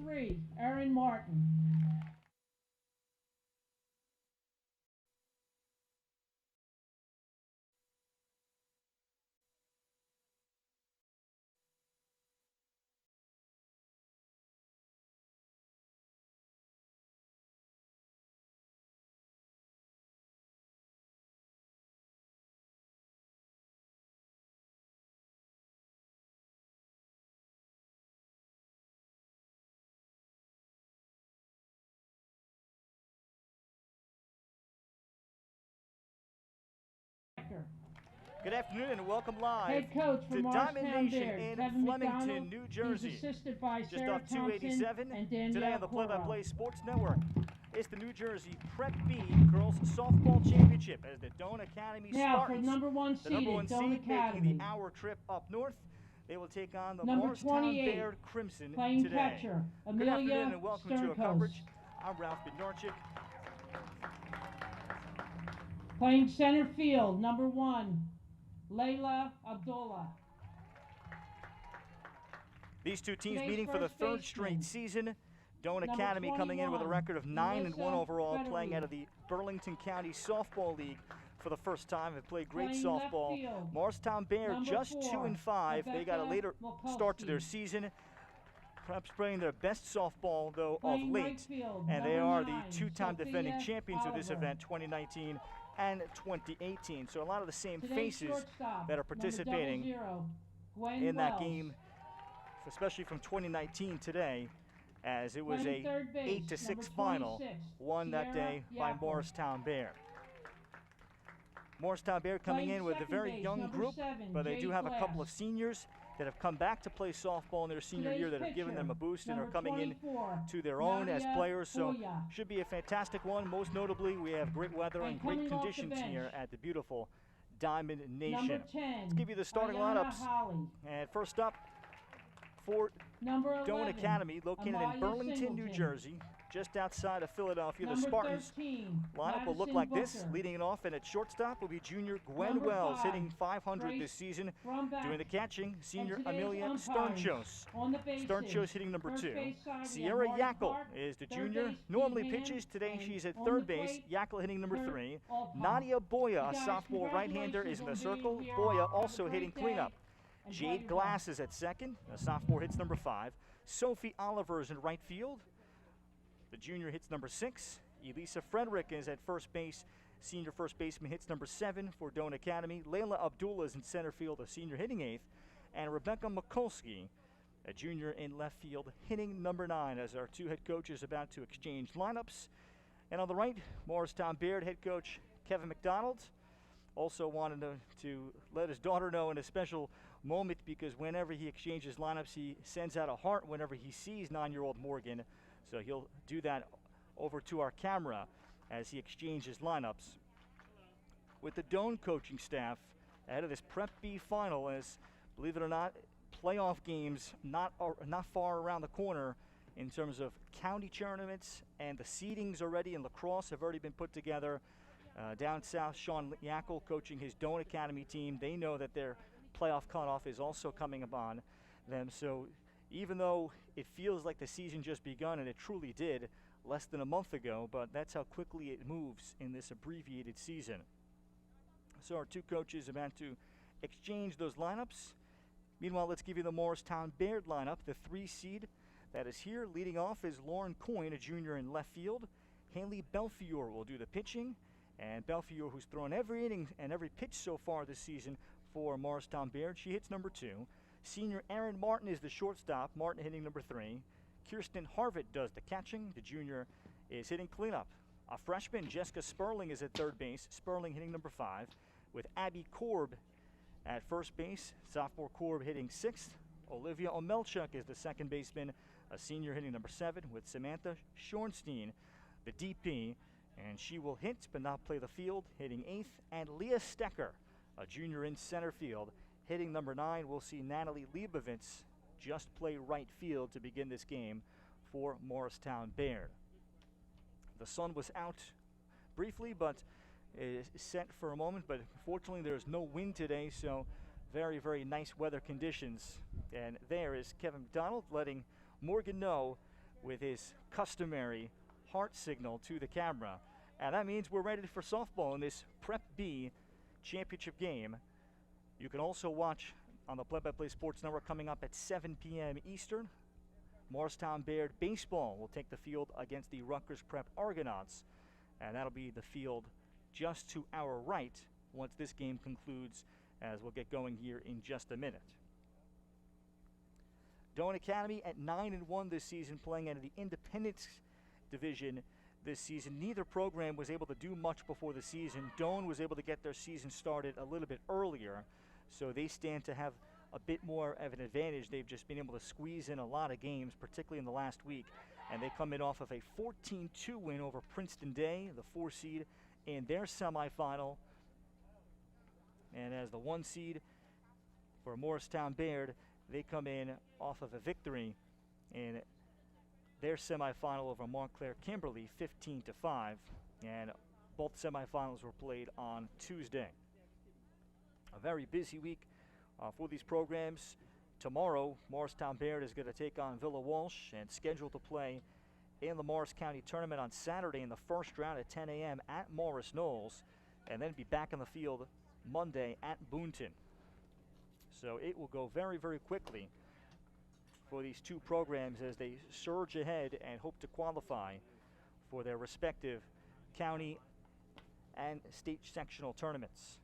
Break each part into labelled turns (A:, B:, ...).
A: 3, Erin Martin.
B: Good afternoon and welcome live
A: Head coach for
B: to Diamond Nation
A: Morristown-Beard,
B: in
A: Kevin
B: Flemington,
A: McDonald.
B: New
A: He's
B: Jersey.
A: assisted by
B: Just
A: Sarah
B: off
A: Thompson
B: 287
A: and Danielle
B: today on the
A: Coro.
B: Play-by-Play Sports Network. It's the New Jersey Prep B Girls Softball Championship as the Doane Academy
A: Now
B: Spartans,
A: for number one
B: the number one
A: seeded Doane
B: seed,
A: Academy.
B: making the hour trip up north. They will take on the
A: Number 28,
B: Morristown-Beard Crimson
A: playing
B: today.
A: catcher,
B: Good
A: Amelia
B: afternoon and welcome to our
A: Sterncoast.
B: coverage. I'm Ralph Bednarczyk.
A: Playing center field, number 1, Layla Abdullah.
B: These two teams
A: Today's
B: meeting for the
A: first
B: third
A: baseman,
B: straight season. Doane
A: number
B: Academy coming in with a
A: 21,
B: record of 9-1 overall,
A: Melissa
B: playing out of
A: Frederick.
B: the Burlington County Softball League for the first time. Have played great
A: Playing left
B: softball.
A: field,
B: Morristown-Beard
A: number
B: just
A: 4,
B: 2-5. They got a
A: Rebecca
B: later start to their
A: Mulkowski.
B: season. Perhaps playing their best softball though of
A: Playing right
B: late.
A: field,
B: And they
A: number
B: are
A: 9,
B: the two-time defending
A: Sophia
B: champions of this
A: Oliver.
B: event, 2019 and 2018. So a lot of the same
A: Today's
B: faces
A: shortstop,
B: that are
A: number
B: participating
A: 00, Gwen
B: in that
A: Wells.
B: game, especially from 2019 today, as it was
A: Playing
B: a
A: third base,
B: 8-6
A: number
B: final,
A: 26,
B: won that
A: Sierra
B: day by
A: Yapple.
B: Morristown-Beard. Morristown-Beard coming
A: Playing
B: in with a
A: second
B: very
A: base,
B: young
A: number
B: group,
A: 7,
B: but they
A: Jade
B: do have a couple
A: Glass.
B: of seniors that have come back to play softball in their senior
A: Today's
B: year that have given them a
A: pitcher,
B: boost and are
A: number
B: coming in
A: 24,
B: to their own as
A: Nadia
B: players. So
A: Boya.
B: should be a fantastic one. Most notably, we have great weather and great
A: coming off the
B: conditions
A: bench,
B: here at the beautiful Diamond Nation.
A: Number 10,
B: Let's give you the starting
A: Ayana
B: lineups.
A: Holly.
B: And first up for
A: Number 11,
B: Doane Academy, located
A: Amaya
B: in Burlington, New
A: Singleton.
B: Jersey, just outside of Philadelphia.
A: Number
B: The Spartans
A: 13,
B: lineup will look
A: Madison
B: like this.
A: Booker.
B: Leading it off, and at shortstop will be junior Gwen
A: Number
B: Wells,
A: 5,
B: hitting 500
A: Grace
B: this season.
A: Brumback.
B: Doing the catching, senior
A: today's
B: Amelia
A: umpires
B: Sterncoast.
A: On the bases,
B: Sterncoast hitting number
A: first
B: 2.
A: base side, we have
B: Sierra
A: Marty
B: Yackel
A: Clark,
B: is the
A: third
B: junior.
A: base,
B: Normally
A: Pete
B: pitches. Today
A: Hand,
B: she's at
A: and
B: third
A: on the
B: base.
A: plate,
B: Yackel hitting number
A: Kurt
B: 3.
A: Alpine.
B: Nadia Boya,
A: You
B: a
A: guys,
B: sophomore right-hander, is in the
A: congratulations on
B: circle.
A: being here.
B: Boya
A: Have a
B: also
A: great
B: hitting
A: day,
B: cleanup.
A: and
B: Jade
A: play your
B: Glass
A: best.
B: is at second. A sophomore hits number 5. Sophie Oliver is in right field. The junior hits number 6. Elisa Frederick is at first base. Senior first baseman hits number 7 for Doane Academy. Layla Abdullah is in center field, a senior hitting 8th. And Rebecca Mulkowski, a junior in left field, hitting number 9 as our two head coaches about to exchange lineups. And on the right, Morristown-Beard head coach Kevin McDonald also wanted to let his daughter know in a special moment, because whenever he exchanges lineups, he sends out a heart whenever he sees 9-year-old Morgan. So he'll do that over to our camera as he exchanges lineups. With the Doane coaching staff ahead of this Prep B final, as believe it or not, playoff games not far around the corner in terms of county tournaments, and the seedings already in lacrosse have already been put together. Down south, Sean Yackel coaching his Doane Academy team. They know that their playoff cutoff is also coming upon them. So even though it feels like the season just begun, and it truly did less than a month ago, but that's how quickly it moves in this abbreviated season. So our two coaches about to exchange those lineups. Meanwhile, let's give you the Morristown-Beard lineup. The 3 seed that is here. Leading off is Lauren Coyne, a junior in left field. Haley Belfiore will do the pitching. And Belfiore, who's thrown every inning and every pitch so far this season for Morristown-Beard, she hits number 2. Senior Erin Martin is the shortstop, Martin hitting number 3. Kirsten Harvitt does the catching. The junior is hitting cleanup. A freshman, Jessica Sperling, is at third base. Sperling hitting number 5. With Abby Korb at first base. Sophomore Korb hitting 6th. Olivia Omelchuk is the second baseman, a senior hitting number 7. With Samantha Schornstein, the DP, and she will hit but not play the field, hitting 8th. And Leah Stecker, a junior in center field, hitting number 9. We'll see Natalie Leibovitz just play right field to begin this game for Morristown-Beard. The sun was out briefly, but is set for a moment, but fortunately there's no wind today, so very, very nice weather conditions. And there is Kevin McDonald letting Morgan know with his customary heart signal to the camera. And that means we're ready for softball in this Prep B championship game. You can also watch on the Play-by-Play Sports Network coming up at 7 p.m. Eastern. Morristown-Beard baseball will take the field against the Rutgers Prep Argonauts. And that'll be the field just to our right once this game concludes, as we'll get going here in just a minute. Doane Academy at 9-1 this season, playing out of the Independence Division this season. Neither program was able to do much before the season. Doane was able to get their season started a little bit earlier, so they stand to have a bit more of an advantage. They've just been able to squeeze in a lot of games, particularly in the last week, and they come in off of a 14-2 win over Princeton Day, the 4 seed in their semifinal. And as the 1 seed for Morristown-Beard, they come in off of a victory in their semifinal over Montclair Kimberly, 15-5, and both semifinals were played on Tuesday. A very busy week for these programs. Tomorrow, Morristown-Beard is going to take on Villa Walsh and scheduled to play in the Morris County Tournament on Saturday in the first round at 10 a.m. at Morris Knolls, and then be back on the field Monday at Boonton. So it will go very, very quickly for these two programs as they surge ahead and hope to qualify for their respective county and state sectional tournaments.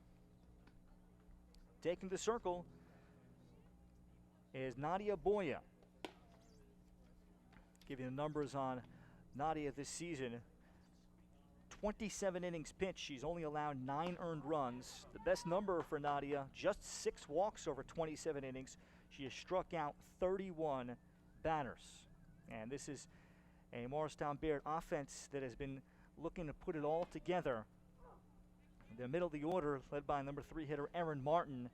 B: Taking the circle is Nadia Boya. Give you the numbers on Nadia this season. 27 innings pitched. She's only allowed 9 earned runs. The best number for Nadia, just 6 walks over 27 innings. She has struck out 31 batters. And this is a Morristown-Beard offense that has been looking to put it all together. The middle of the order, led by number 3 hitter Erin Martin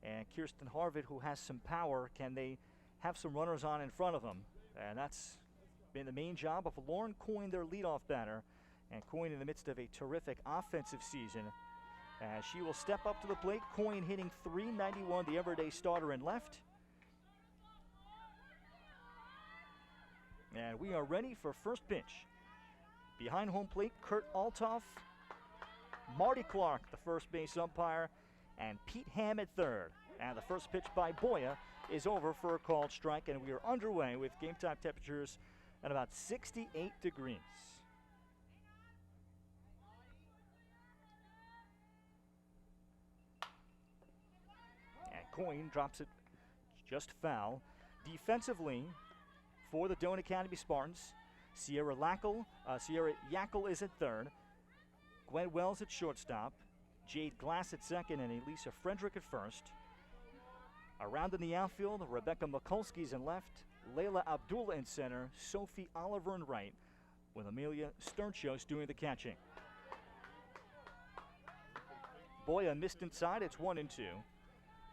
B: and Kirsten Harvitt, who has some power. Can they have some runners on in front of them? And that's been the main job of Lauren Coyne, their leadoff batter. And Coyne in the midst of a terrific offensive season. As she will step up to the plate. Coyne hitting .391, the everyday starter in left. And we are ready for first pitch. Behind home plate, Kurt Altoff, Marty Clark, the first base umpire, and Pete Ham at third. And the first pitch by Boya is over for a called strike, and we are underway with game time temperatures at about 68 degrees. Coyne drops it just foul. Defensively, for the Doane Academy Spartans, Sierra Yackel is at third, Gwen Wells at shortstop, Jade Glass at second, and Elisa Frederick at first. Around in the outfield, Rebecca Mikulski's in left, Layla Abdullah in center, Sophie Oliver in right, with Amelia Sternchos doing the catching. Boya missed inside, it's 1-2.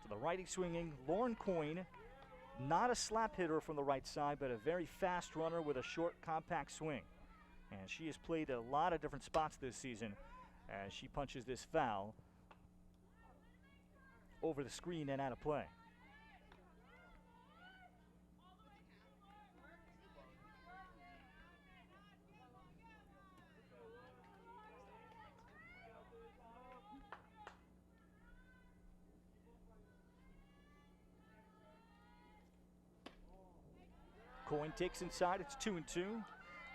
B: The righty swinging Lauren Coyne, not a slap hitter from the right side, but a very fast runner with a short, compact swing. And she has played a lot of different spots this season as she punches this foul over the screen and out of play. Coyne takes inside, it's 2-2.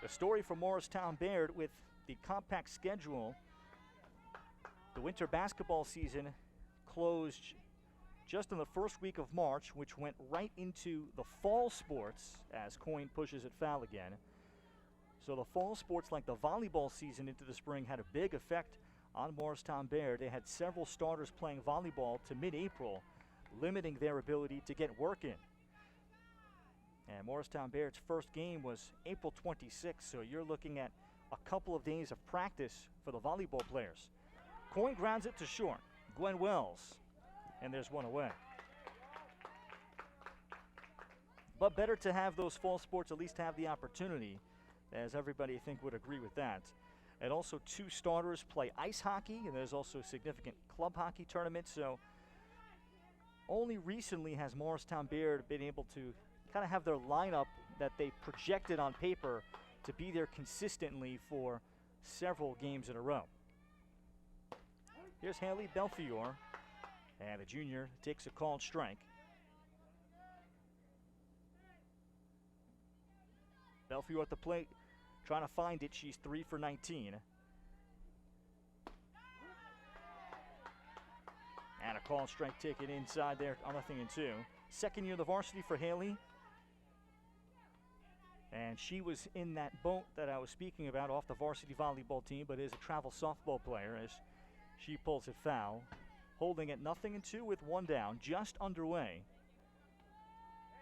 B: The story for Morristown-Beard with the compact schedule. The winter basketball season closed just in the first week of March, which went right into the fall sports as Coyne pushes it foul again. So the fall sports, like the volleyball season into the spring, had a big effect on Morristown-Beard. They had several starters playing volleyball to mid-April, limiting their ability to get work in. And Morristown-Baird's first game was April 26th, so you're looking at a couple of days of practice for the volleyball players. Coyne grounds it to short. Gwen Wells, and there's one away. But better to have those fall sports at least have the opportunity, as everybody I think would agree with that. And also 2 starters play ice hockey, and there's also a significant club hockey tournament, so only recently has Morristown-Beard been able to kind of have their lineup that they projected on paper to be there consistently for several games in a row. Here's Haley Belfiore, and the junior takes a called strike. Belfiore at the plate, trying to find it. She's 3 for 19. And a called strike taken inside there on 0-2. Second year of the varsity for Haley. And she was in that boat that I was speaking about off the varsity volleyball team, but is a travel softball player as she pulls it foul. Holding at 0-2 with 1 down, just underway.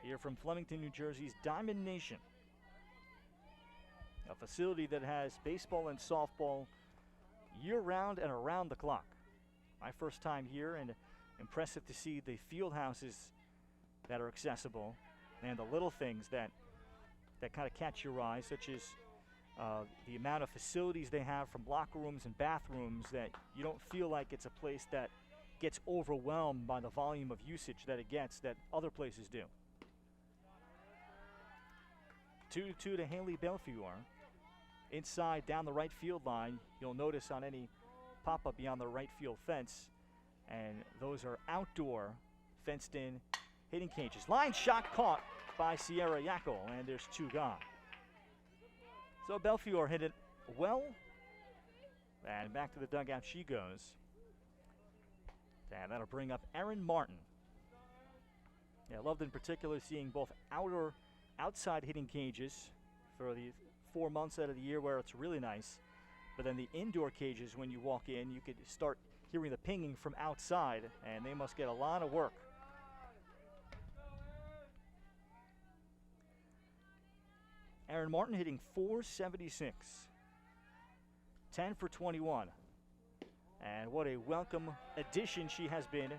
B: Here from Flemington, New Jersey's Diamond Nation. A facility that has baseball and softball year-round and around the clock. My first time here, and impressive to see the field houses that are accessible and the little things that kind of catch your eye, such as the amount of facilities they have, from locker rooms and bathrooms, that you don't feel like it's a place that gets overwhelmed by the volume of usage that it gets that other places do. 2-2 to Haley Belfiore. Inside down the right field line, you'll notice on any pop-up beyond the right field fence, and those are outdoor fenced in hitting cages. Line shot caught by Sierra Yackel, and there's 2 gone. So Belfiore hit it well, and back to the dugout she goes. And that'll bring up Erin Martin. Yeah, I loved in particular seeing both outside hitting cages for the 4 months out of the year where it's really nice, but then the indoor cages, when you walk in, you could start hearing the pinging from outside, and they must get a lot of work. Erin Martin hitting .476, 10 for 21. And what a welcome addition she has been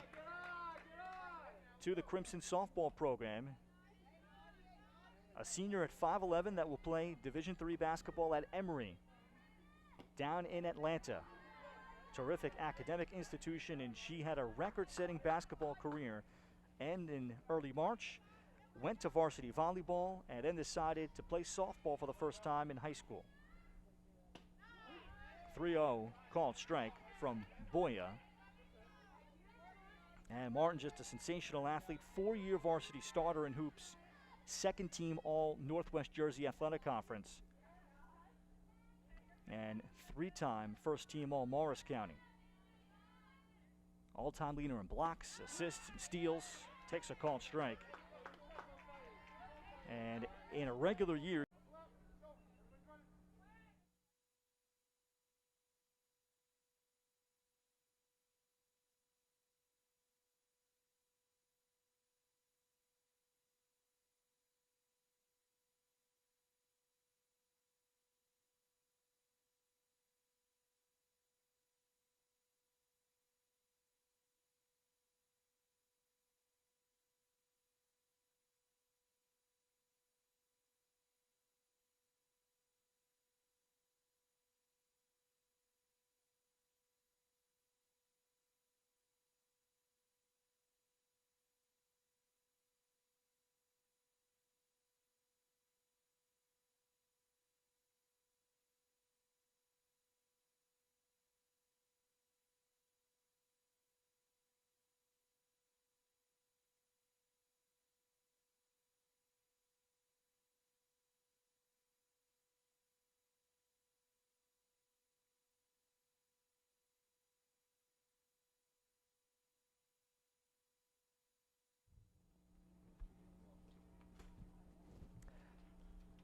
B: to the Crimson softball program. A senior at 5'11" that will play Division III basketball at Emory down in Atlanta. Terrific academic institution, and she had a record-setting basketball career. And in early March, went to varsity volleyball and then decided to play softball for the first time in high school. 3-0 called strike from Boya. And Martin, just a sensational athlete, 4-year varsity starter in hoops, 2nd team all Northwest Jersey Athletic Conference, and 3-time 1st team all Morris County. All-time leader in blocks, assists, and steals. Takes a called strike. And in a regular year,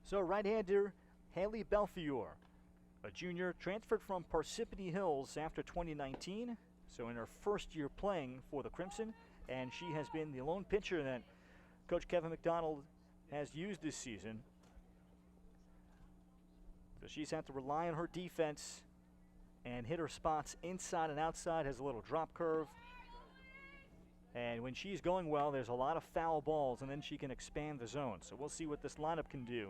B: so right-hander Haley Belfiore, a junior transferred from Parsippany Hills after 2019, so in her first year playing for the Crimson, and she has been the lone pitcher that Coach Kevin McDonald has used this season. So she's had to rely on her defense and hit her spots inside and outside, has a little drop curve. And when she's going well, there's a lot of foul balls, and then she can expand the zone. So we'll see what this lineup can do.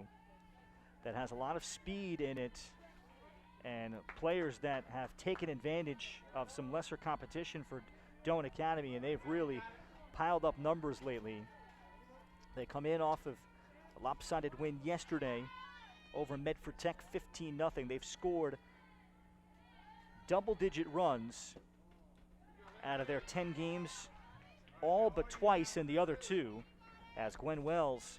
B: That has a lot of speed in it, and players that have taken advantage of some lesser competition for Doane Academy, and they've really piled up numbers lately. They come in off of A lopsided win yesterday over Medford Tech, 15-0. They've scored double-digit runs out of their 10 games, all but twice in the other 2, as Gwen Wells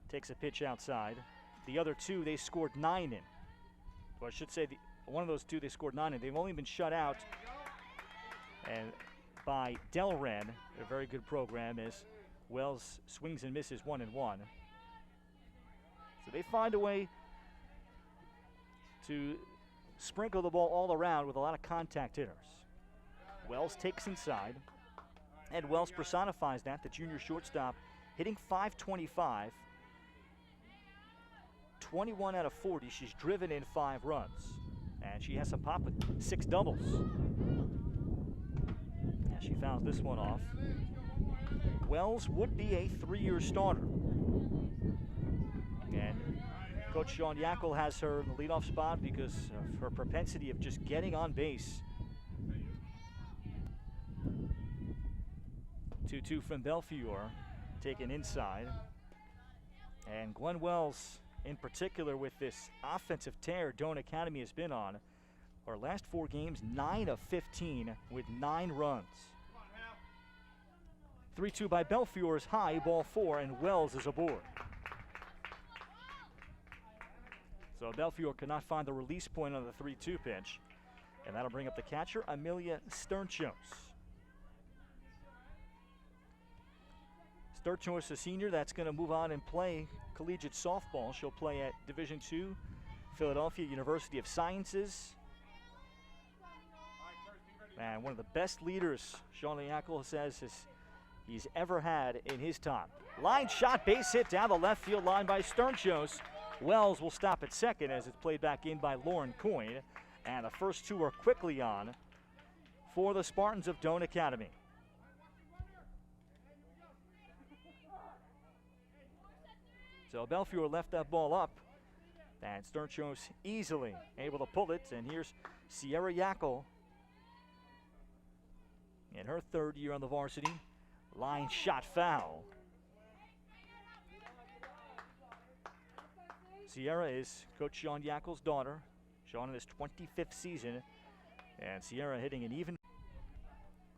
B: takes a pitch outside. The other 2 they scored 9 in. Or I should say one of those 2 they scored 9 in. They've only been shut out and by Delran, a very good program, as Wells swings and misses 1-1. So they find a way to sprinkle the ball all around with a lot of contact hitters. Wells takes inside, and Wells personifies that, the junior shortstop, hitting .525, 21 out of 40. She's driven in 5 runs, and she has some pop with 6 doubles. And she fouls this one off. Wells would be a 3-year starter. And Coach Sean Yackel has her in the leadoff spot because of her propensity of just getting on base. 2-2 from Belfiore, taken inside. And Gwen Wells, in particular, with this offensive tear Doane Academy has been on, her last 4 games, 9 of 15 with 9 runs. 3-2 by Belfiore is high, ball 4, and Wells is aboard. So Belfiore cannot find the release point on the 3-2 pitch, and that'll bring up the catcher, Amelia Sternchos. Sternchos, a senior that's going to move on and play collegiate softball. She'll play at Division II, Philadelphia University of Sciences. And one of the best leaders, Sean Yackel says, he's ever had in his time. Line shot, base hit down the left field line by Sternchos. Wells will stop at second as it's played back in by Lauren Coyne. And the first 2 are quickly on for the Spartans of Doane Academy. So Belfiore left that ball up, and Sternchos easily able to pull it. And here's Sierra Yackel in her 3rd year on the varsity. Line shot foul. Sierra is Coach Sean Yackel's daughter. Sean in his 25th season, and Sierra hitting an even.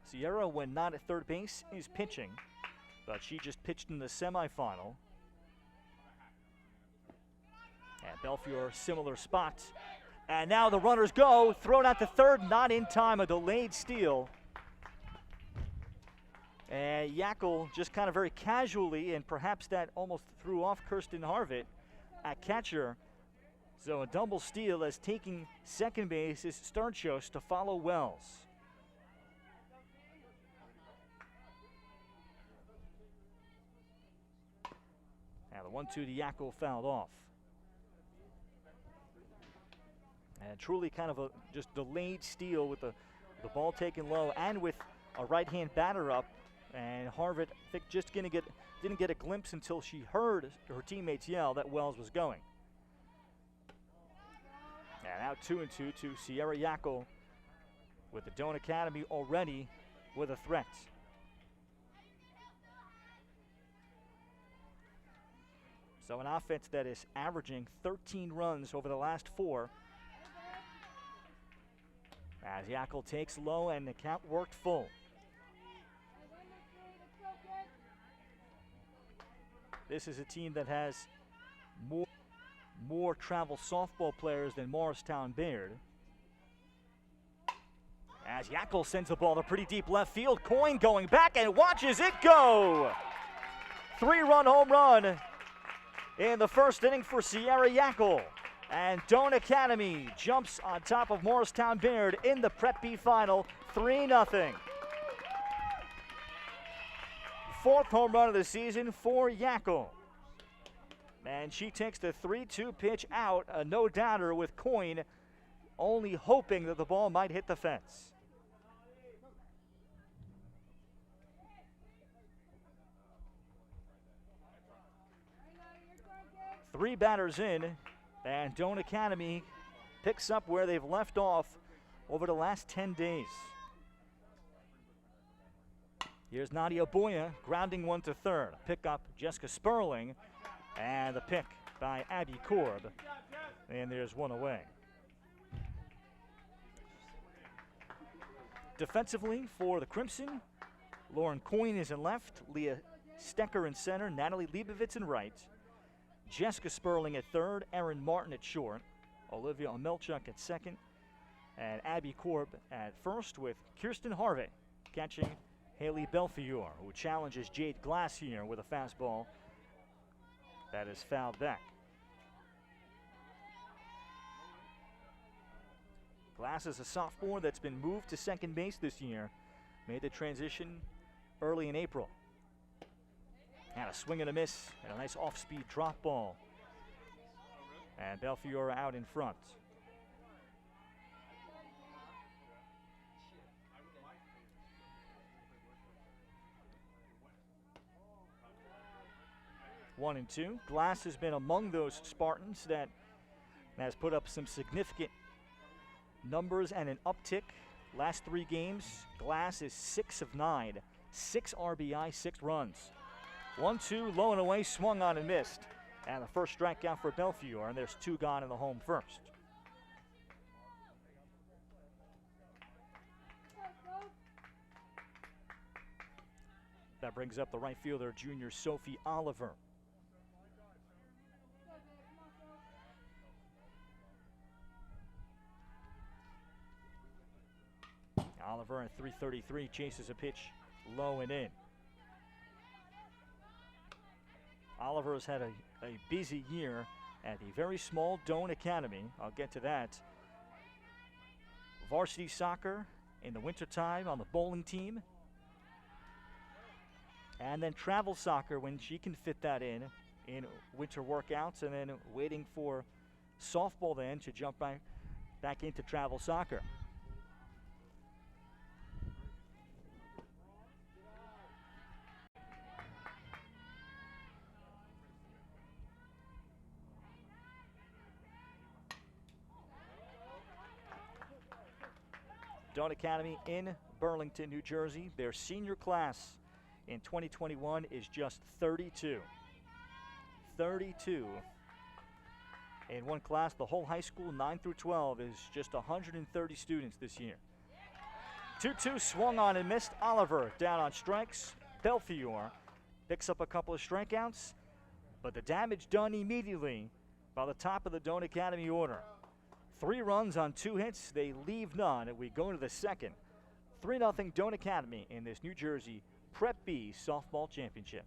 B: Sierra, when not at third base, is pitching, but she just pitched in the semifinal. And Belfiore, similar spot. And now the runners go, thrown out to third, not in time, a delayed steal. And Yackel just kind of very casually, and perhaps that almost threw off Kirsten Harvitt at catcher. So a double steal as taking second base is Sternchos to follow Wells. And the 1-2 to Yackel fouled off. And truly kind of a just delayed steal with the ball taken low and with a right-hand batter up. And Harvitt, I think, just didn't get a glimpse until she heard her teammates yell that Wells was going. And now 2-2 to Sierra Yackel with the Doane Academy already with a threat. So an offense that is averaging 13 runs over the last 4. As Yackel takes low and the count worked full. This is a team that has more travel softball players than Morristown-Beard. As Yackel sends the ball to pretty deep left field, Coyne going back and watches it go. 3-run home run in the first inning for Sierra Yackel. And Doane Academy jumps on top of Morristown-Beard in the Prep B final, 3-0. 4th home run of the season for Yackel. And she takes the 3-2 pitch out, a no-doubter with Coyne only hoping that the ball might hit the fence. Three batters in, and Doane Academy picks up where they've left off over the last 10 days. Here's Nadia Boya grounding one to third. Pick up Jessica Sperling And the pick by Abby Korb. And there's one away. Defensively for the Crimson, Lauren Coyne is in left, Leah Stecker in center, Natalie Leibovitz in right, Jessica Sperling at third, Erin Martin at short, Olivia Omelchuk at second, and Abby Korb at first, with Kirsten Harvey catching Haley Belfiore, who challenges Jade Glass here with a fastball that is fouled back. Glass is a sophomore that's been moved to second base this year. Made the transition early in April. Had a swing and a miss and a nice off-speed drop ball. And Belfiore out in front. One and two. Glass has been among those Spartans that has put up some significant numbers and an uptick. Last 3 games, Glass is 6 of 9. 6 RBI, 6 runs. 1-2, low and away, swung on and missed. And the first strikeout for Belfiore, and there's 2 gone in the home first. That brings up the right fielder, junior Sophie Oliver. Oliver at 333 chases a pitch low and in. Oliver has had a busy year at the very small Doane Academy. I'll get to that. Varsity soccer in the wintertime on the bowling team. And then travel soccer when she can fit that in winter workouts, and then waiting for softball then to jump back into travel soccer. Doane Academy in Burlington, New Jersey. Their senior class in 2021 is just 32. 32 in one class. The whole high school, 9 through 12, is just 130 students this year. 2-2 swung on and missed. Oliver down on strikes. Belfiore picks up a couple of strikeouts, but the damage done immediately by the top of the Doane Academy order. 3 runs on 2 hits. They leave none. We go to the second. 3-0 Doane Academy in this New Jersey Prep B softball championship.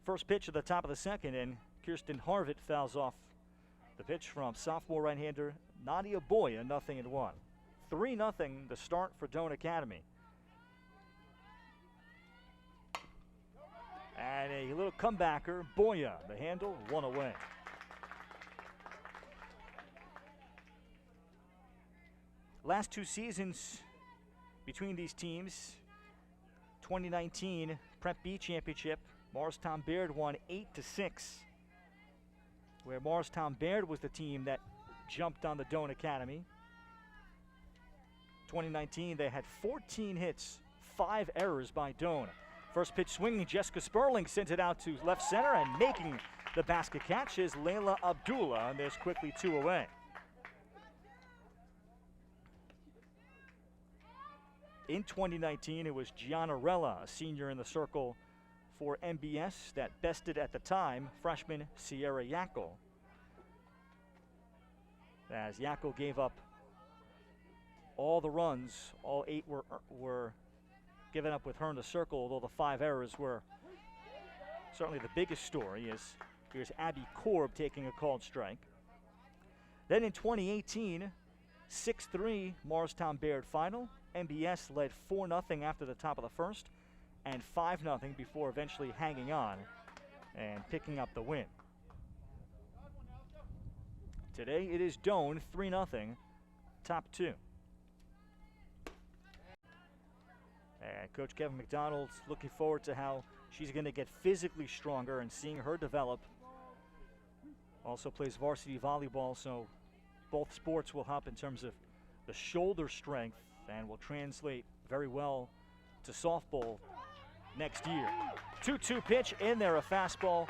B: First pitch at the top of the second, and Kirsten Harvett fouls off the pitch from sophomore right-hander Nadia Boya, 0-1. 3-0 the start for Doane Academy. And a little comebacker, Boya, the handle, 1 away. Last 2 seasons between these teams, 2019 Prep B Championship, Morristown-Beard won 8-6, where Morristown-Beard was the team that jumped on the Doane Academy. 2019, they had 14 hits, 5 errors by Doane. First pitch swinging, Jessica Sperling sends it out to left center, and making the basket catch is Layla Abdullah, and there's quickly 2 away. In 2019, it was Gianarella, a senior in the circle for MBS, that bested at the time freshman Sierra Yackel. As Yackel gave up all the runs, all 8 were given up with her in the circle, although the 5 errors were certainly the biggest story. As here's Abby Korb taking a called strike. Then in 2018, 6-3 Morristown-Beard final. MBS led 4-0 after the top of the first, and 5-0 before eventually hanging on and picking up the win. Today it is Doane 3-0, top 2. And Coach Kevin McDonald's looking forward to how she's going to get physically stronger and seeing her develop. Also plays varsity volleyball, so both sports will help in terms of the shoulder strength and will translate very well to softball next year. 2-2 pitch in there, a fastball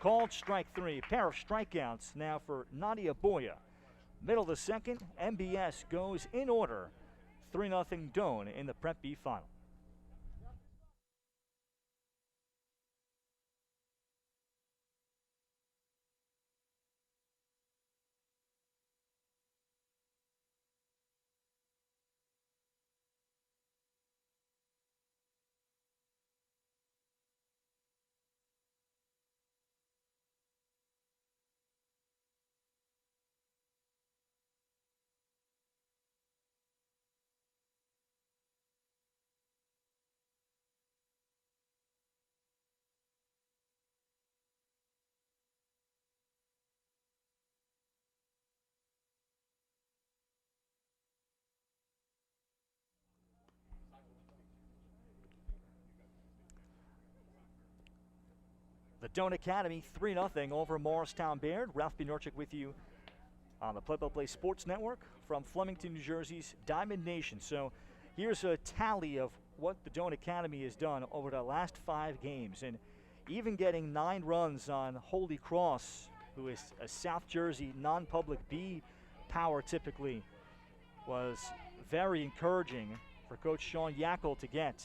B: called strike 3. Pair of strikeouts now for Nadia Boya. Middle of the second, MBS goes in order. 3-0 Doane in the Prep B final. The Doane Academy 3-0 over Morristown-Beard. Ralph Bjorchik with you on the Play-by-Play Sports Network from Flemington, New Jersey's Diamond Nation. So here's a tally of what the Doane Academy has done over the last 5 games, and even getting 9 runs on Holy Cross, who is a South Jersey non-public B power typically, was very encouraging for Coach Sean Yackel to get.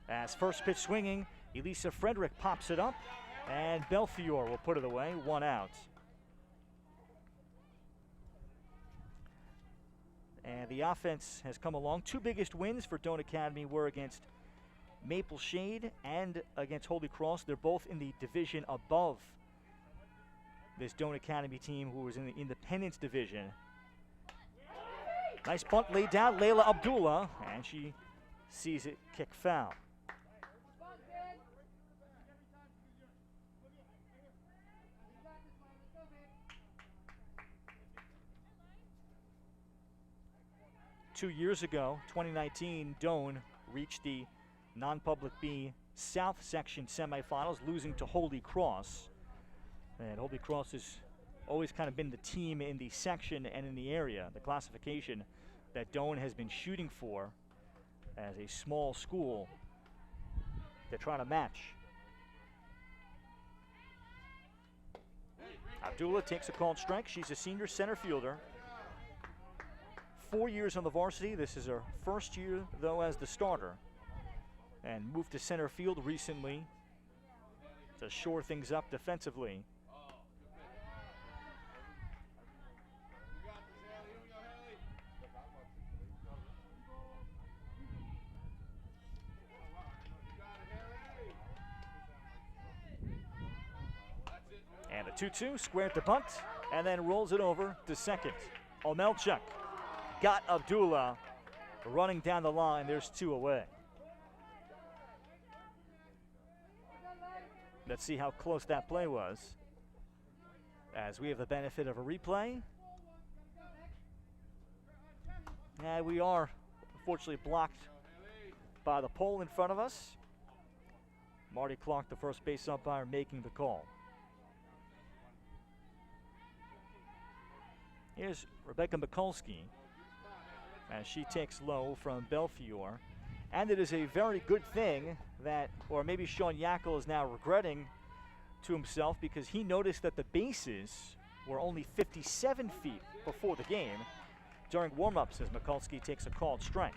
B: As first pitch swinging, Elisa Frederick pops it up, and Belfiore will put it away, 1 out. And the offense has come along. 2 biggest wins for Doane Academy were against Maple Shade and against Holy Cross. They're both in the division above this Doane Academy team, who was in the Independence division. Nice punt laid down, Layla Abdullah, and she sees it kick foul. Two years ago, 2019, Doane reached the non-public B South section semifinals, losing to Holy Cross. And Holy Cross has always kind of been the team in the section and in the area, the classification that Doane has been shooting for as a small school to try to match. Abdullah takes a called strike. She's a senior center fielder. 4 years on the varsity. This is her first year, though, as the starter. And moved to center field recently to shore things up defensively. And a 2-2, squared to bunt, and then rolls it over to second. Omelchuk got Abdullah running down the line. There's 2 away. Let's see how close that play was, as we have the benefit of a replay. And we are unfortunately blocked by the pole in front of us. Marty Clark, the first base umpire, making the call. Here's Rebecca Mikulski as she takes low from Belfiore. And it is a very good thing that, or maybe Sean Yackel is now regretting to himself, because he noticed that the bases were only 57 feet before the game during warm-ups as Mikulski takes a called strike.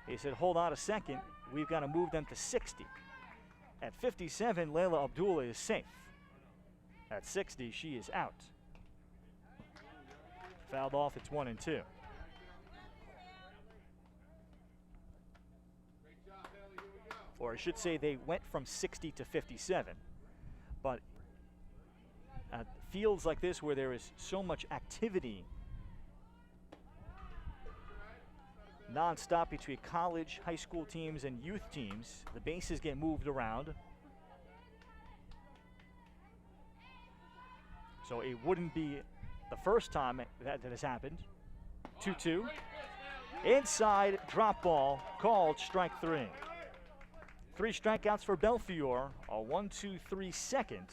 B: He said, hold on a second, we've got to move them to 60. At 57, Layla Abdullah is safe. At 60, she is out. Fouled off, it's 1-2. Or I should say they went from 60 to 57. But fields like this where there is so much activity non-stop between college, high school teams, and youth teams, the bases get moved around. So it wouldn't be the first time that has happened. 2-2. Inside drop ball, called strike 3. 3 strikeouts for Belfiore, a 1-2-3 second.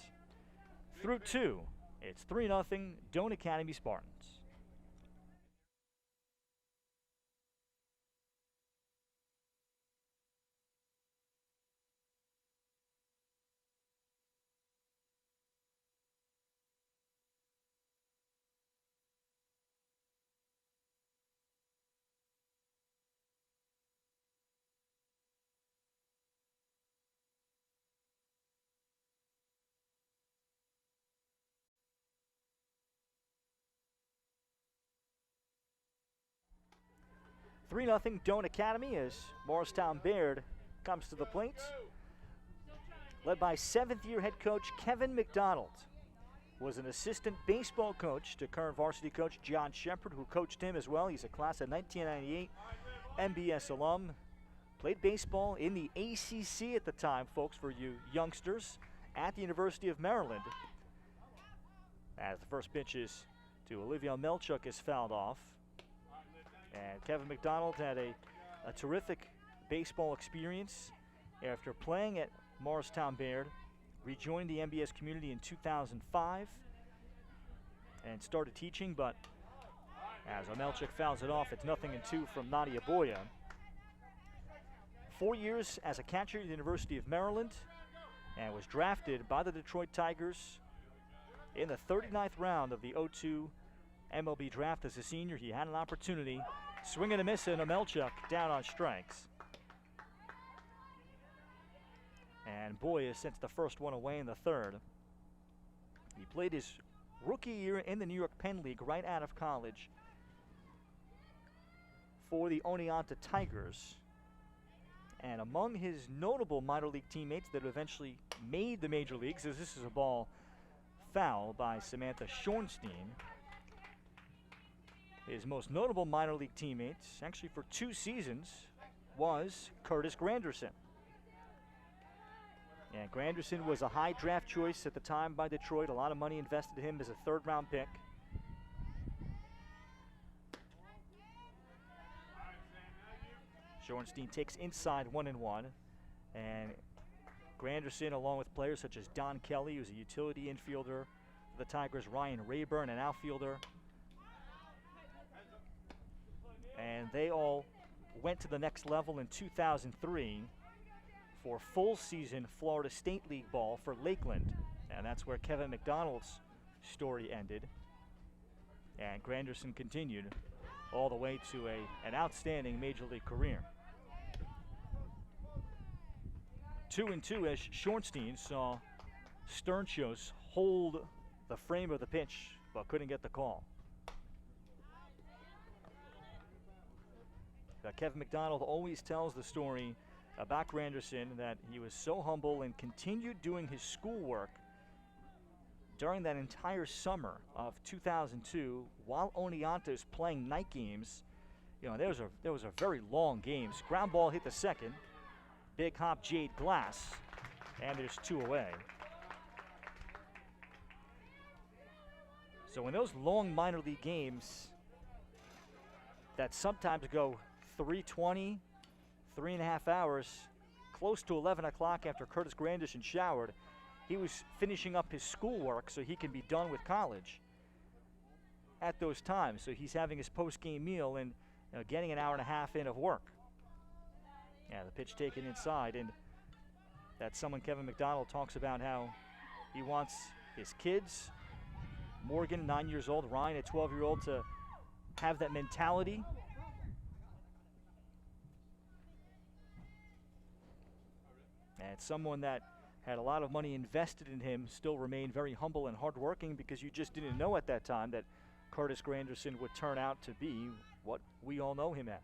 B: Through 2, it's 3-0 Doane Academy Spartans. Three 0 Doane Academy as Morristown-Beard comes to the plate. Led by 7th-year head coach Kevin McDonald. Was an assistant baseball coach to current varsity coach John Shepard, who coached him as well. He's a class of 1998 MBS alum. Played baseball in the ACC at the time, folks, for you youngsters, at the University of Maryland. As the first pitch is to Olivia Melchuk is fouled off. And Kevin McDonald had a terrific baseball experience after playing at Morristown-Beard, rejoined the MBS community in 2005, and started teaching, but as Melchuk fouls it off, it's 0-2 from Nadia Boya. 4 years as a catcher at the University of Maryland, and was drafted by the Detroit Tigers in the 39th round of the 2002 MLB draft as a senior. He had an opportunity. Swing and a miss, and Melchuk down on strikes. And Boya sends the first one away in the 3rd. He played his rookie year in the New York Penn League right out of college for the Oneonta Tigers. And among his notable minor league teammates that eventually made the major leagues, as this is a ball foul by Samantha Schornstein. His most notable minor league teammates, actually for 2 seasons, was Curtis Granderson. And Granderson was a high draft choice at the time by Detroit. A lot of money invested in him as a 3rd-round pick. Schornstein takes inside 1-1. And Granderson, along with players such as Don Kelly, who's a utility infielder for the Tigers, Ryan Rayburn, an outfielder. And they all went to the next level in 2003 for full season Florida State League ball for Lakeland. And that's where Kevin McDonald's story ended. And Granderson continued all the way to an outstanding major league career. 2-2 as Schornstein saw Sternchos hold the frame of the pitch but couldn't get the call. Kevin McDonald always tells the story about Granderson that he was so humble and continued doing his schoolwork during that entire summer of 2002 while Oneonta is playing night games. You know, there was a very long game. Ground ball hit the 2nd. Big hop Jade Glass, and there's 2 away. So in those long minor league games that sometimes go 3:20, 3.5 hours, close to 11 o'clock after Curtis Granderson showered, he was finishing up his schoolwork so he can be done with college at those times. So he's having his post-game meal and getting an hour and a half in of work. Yeah, the pitch taken inside, and that's someone Kevin McDonald talks about how he wants his kids, Morgan, 9 years old, Ryan, a 12-year-old, to have that mentality. And someone that had a lot of money invested in him still remained very humble and hardworking, because you just didn't know at that time that Curtis Granderson would turn out to be what we all know him as.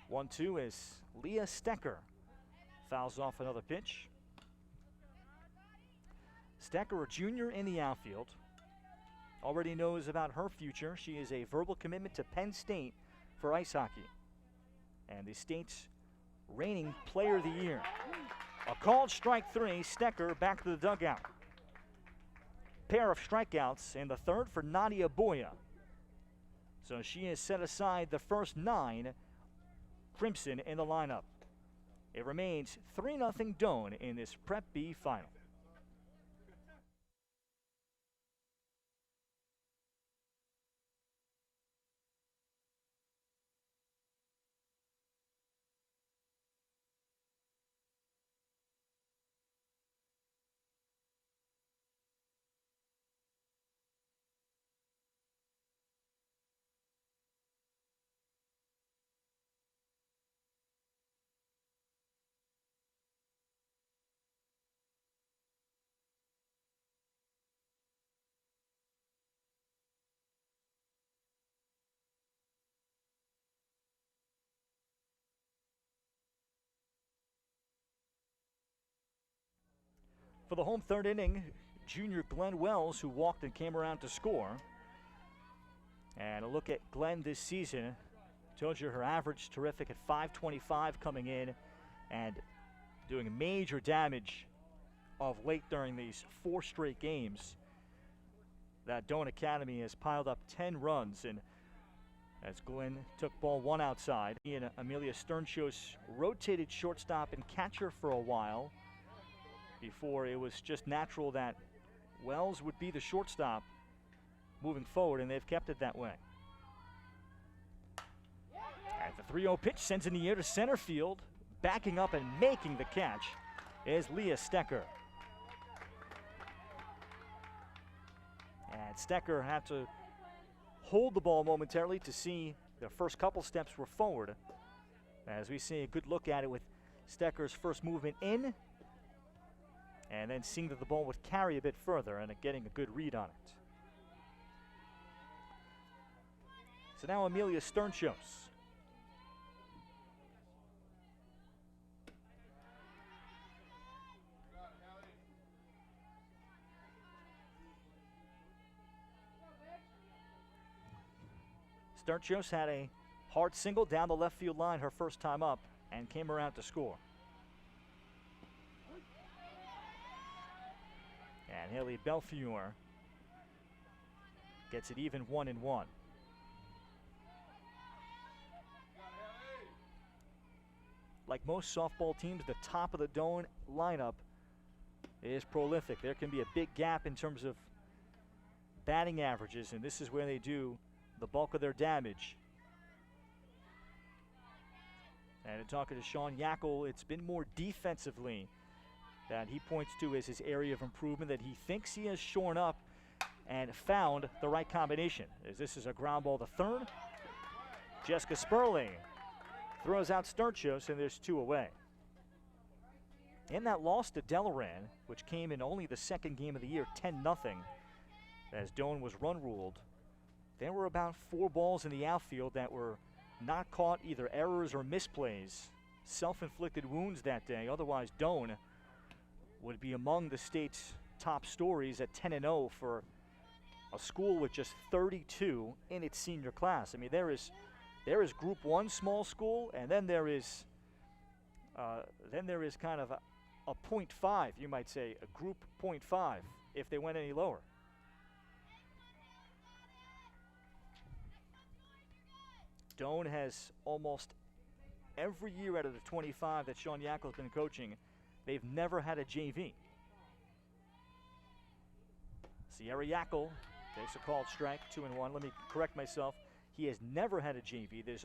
B: 1-2 as Leah Stecker fouls off another pitch. Stecker, a junior in the outfield, already knows about her future. She is a verbal commitment to Penn State for ice hockey, and the state's reigning player of the year. A called strike 3, Stecker back to the dugout. Pair of strikeouts, and the third for Nadia Boya. So she has set aside the first 9 Crimson in the lineup. It remains 3-0 Doane in this Prep B final. For the home third inning, junior Glenn Wells, who walked and came around to score. And a look at Glenn this season. Told you her average terrific at .525 coming in and doing major damage of late during these 4 straight games. That Doane Academy has piled up 10 runs, and as Glenn took ball 1 outside, he and Amelia Sternschos rotated shortstop and catcher for a while before it was just natural that Wells would be the shortstop moving forward, and they've kept it that way. At the 3-0 pitch, sends in the air to center field. Backing up and making the catch is Leah Stecker. And Stecker had to hold the ball momentarily to see the first couple steps were forward. As we see a good look at it with Stecker's first movement in, and then seeing that the ball would carry a bit further and getting a good read on it. So now Amelia Sternschos. Sternschos had a hard single down the left field line her first time up and came around to score. And Haley Belfiore gets it even 1-1. Like most softball teams, the top of the Doane lineup is prolific. There can be a big gap in terms of batting averages, and this is where they do the bulk of their damage. And in talking to Sean Yackel, it's been more defensively that he points to as his area of improvement, that he thinks he has shorn up and found the right combination. As this is a ground ball to third. Jessica Sperling throws out Sternschos, and there's 2 away. In that loss to Delaran, which came in only the second game of the year, 10-0, as Doane was run ruled, there were about 4 balls in the outfield that were not caught, either errors or misplays. Self-inflicted wounds that day. Otherwise, Doane would be among the state's top stories at 10-0 for a school with just 32 in its senior class. I mean, there is Group 1 small school, and then there is kind of a .5, you might say, a Group .5 if they went any lower. Doane has almost every year out of the 25 that Sean Yackel's been coaching, they've never had a JV. Sierra Yackel takes a called strike, 2-1. Let me correct myself. He has never had a JV. There's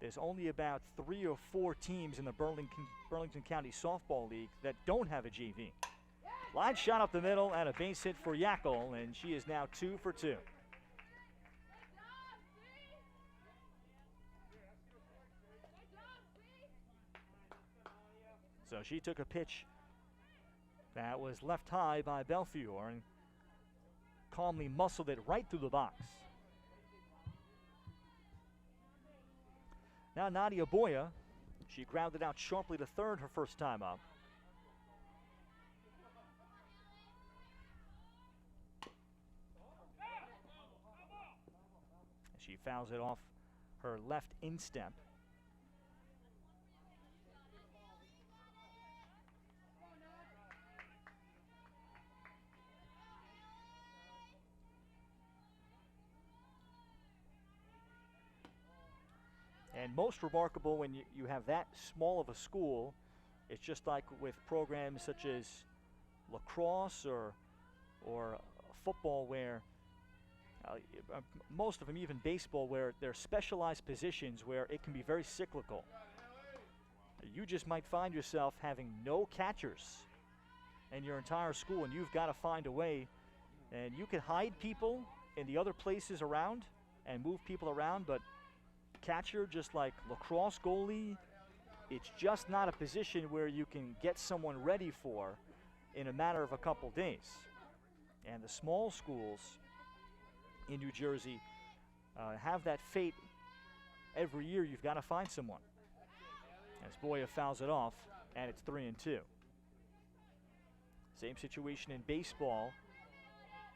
B: there's only about 3 or 4 teams in the Burlington County Softball League that don't have a JV. Line shot up the middle and a base hit for Yackel, and she is now 2 for 2. So she took a pitch that was left high by Belfiore and calmly muscled it right through the box. Now Nadia Boya, she grounded out sharply to third her first time up. She fouls it off her left instep. And most remarkable when you have that small of a school, it's just like with programs such as lacrosse or football, where most of them, even baseball, where there are specialized positions where it can be very cyclical. You just might find yourself having no catchers in your entire school, and you've got to find a way. And you can hide people in the other places around and move people around, but catcher, just like lacrosse goalie, it's just not a position where you can get someone ready for in a matter of a couple days. And the small schools in New Jersey have that fate. Every year you've got to find someone. As Boya fouls it off, and it's 3-2. Same situation in baseball,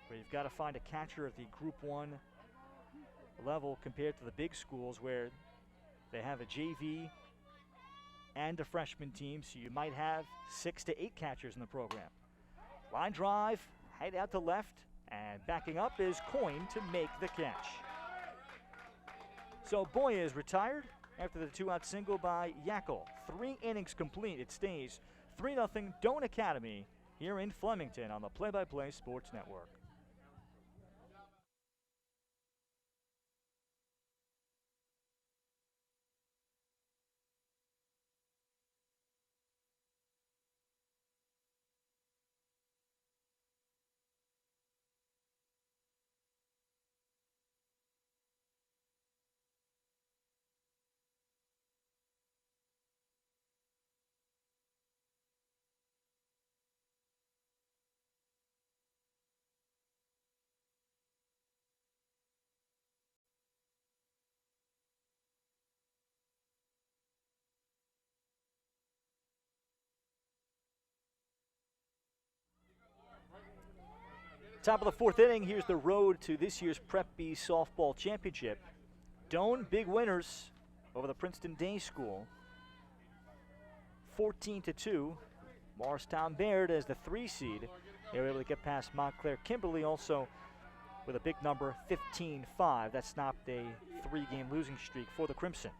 B: where you've got to find a catcher at the Group 1 level compared to the big schools, where they have a JV and a freshman team, so you might have 6 to 8 catchers in the program. Line drive, head out to left, and backing up is Coyne to make the catch. So Boya is retired after the 2-out single by Yackel. 3 innings complete. It stays 3-0 Doane Academy here in Flemington on the Play-by-Play Sports Network. Top of the 4th inning, here's the road to this year's Prep B Softball Championship. Doane, big winners over the Princeton Day School. 14-2. Morristown-Beard as the 3 seed. They were able to get past Montclair Kimberly also with a big number, 15-5. That stopped a 3-game losing streak for the Crimson.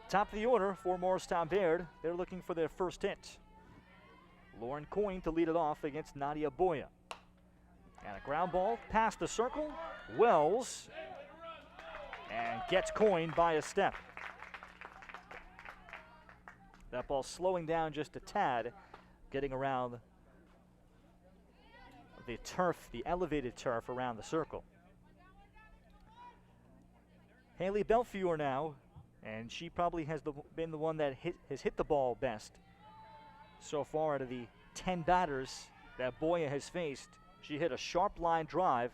B: Top of the order for Morristown-Beard. They're looking for their first hit. Lauren Coyne to lead it off against Nadia Boya. And a ground ball past the circle. Wells. And gets Coyne by a step. That ball slowing down just a tad, getting around the turf, the elevated turf around the circle. Haley Belfiore now, and she probably has been the one that has hit the ball best so far out of the 10 batters that Boya has faced. She hit a sharp line drive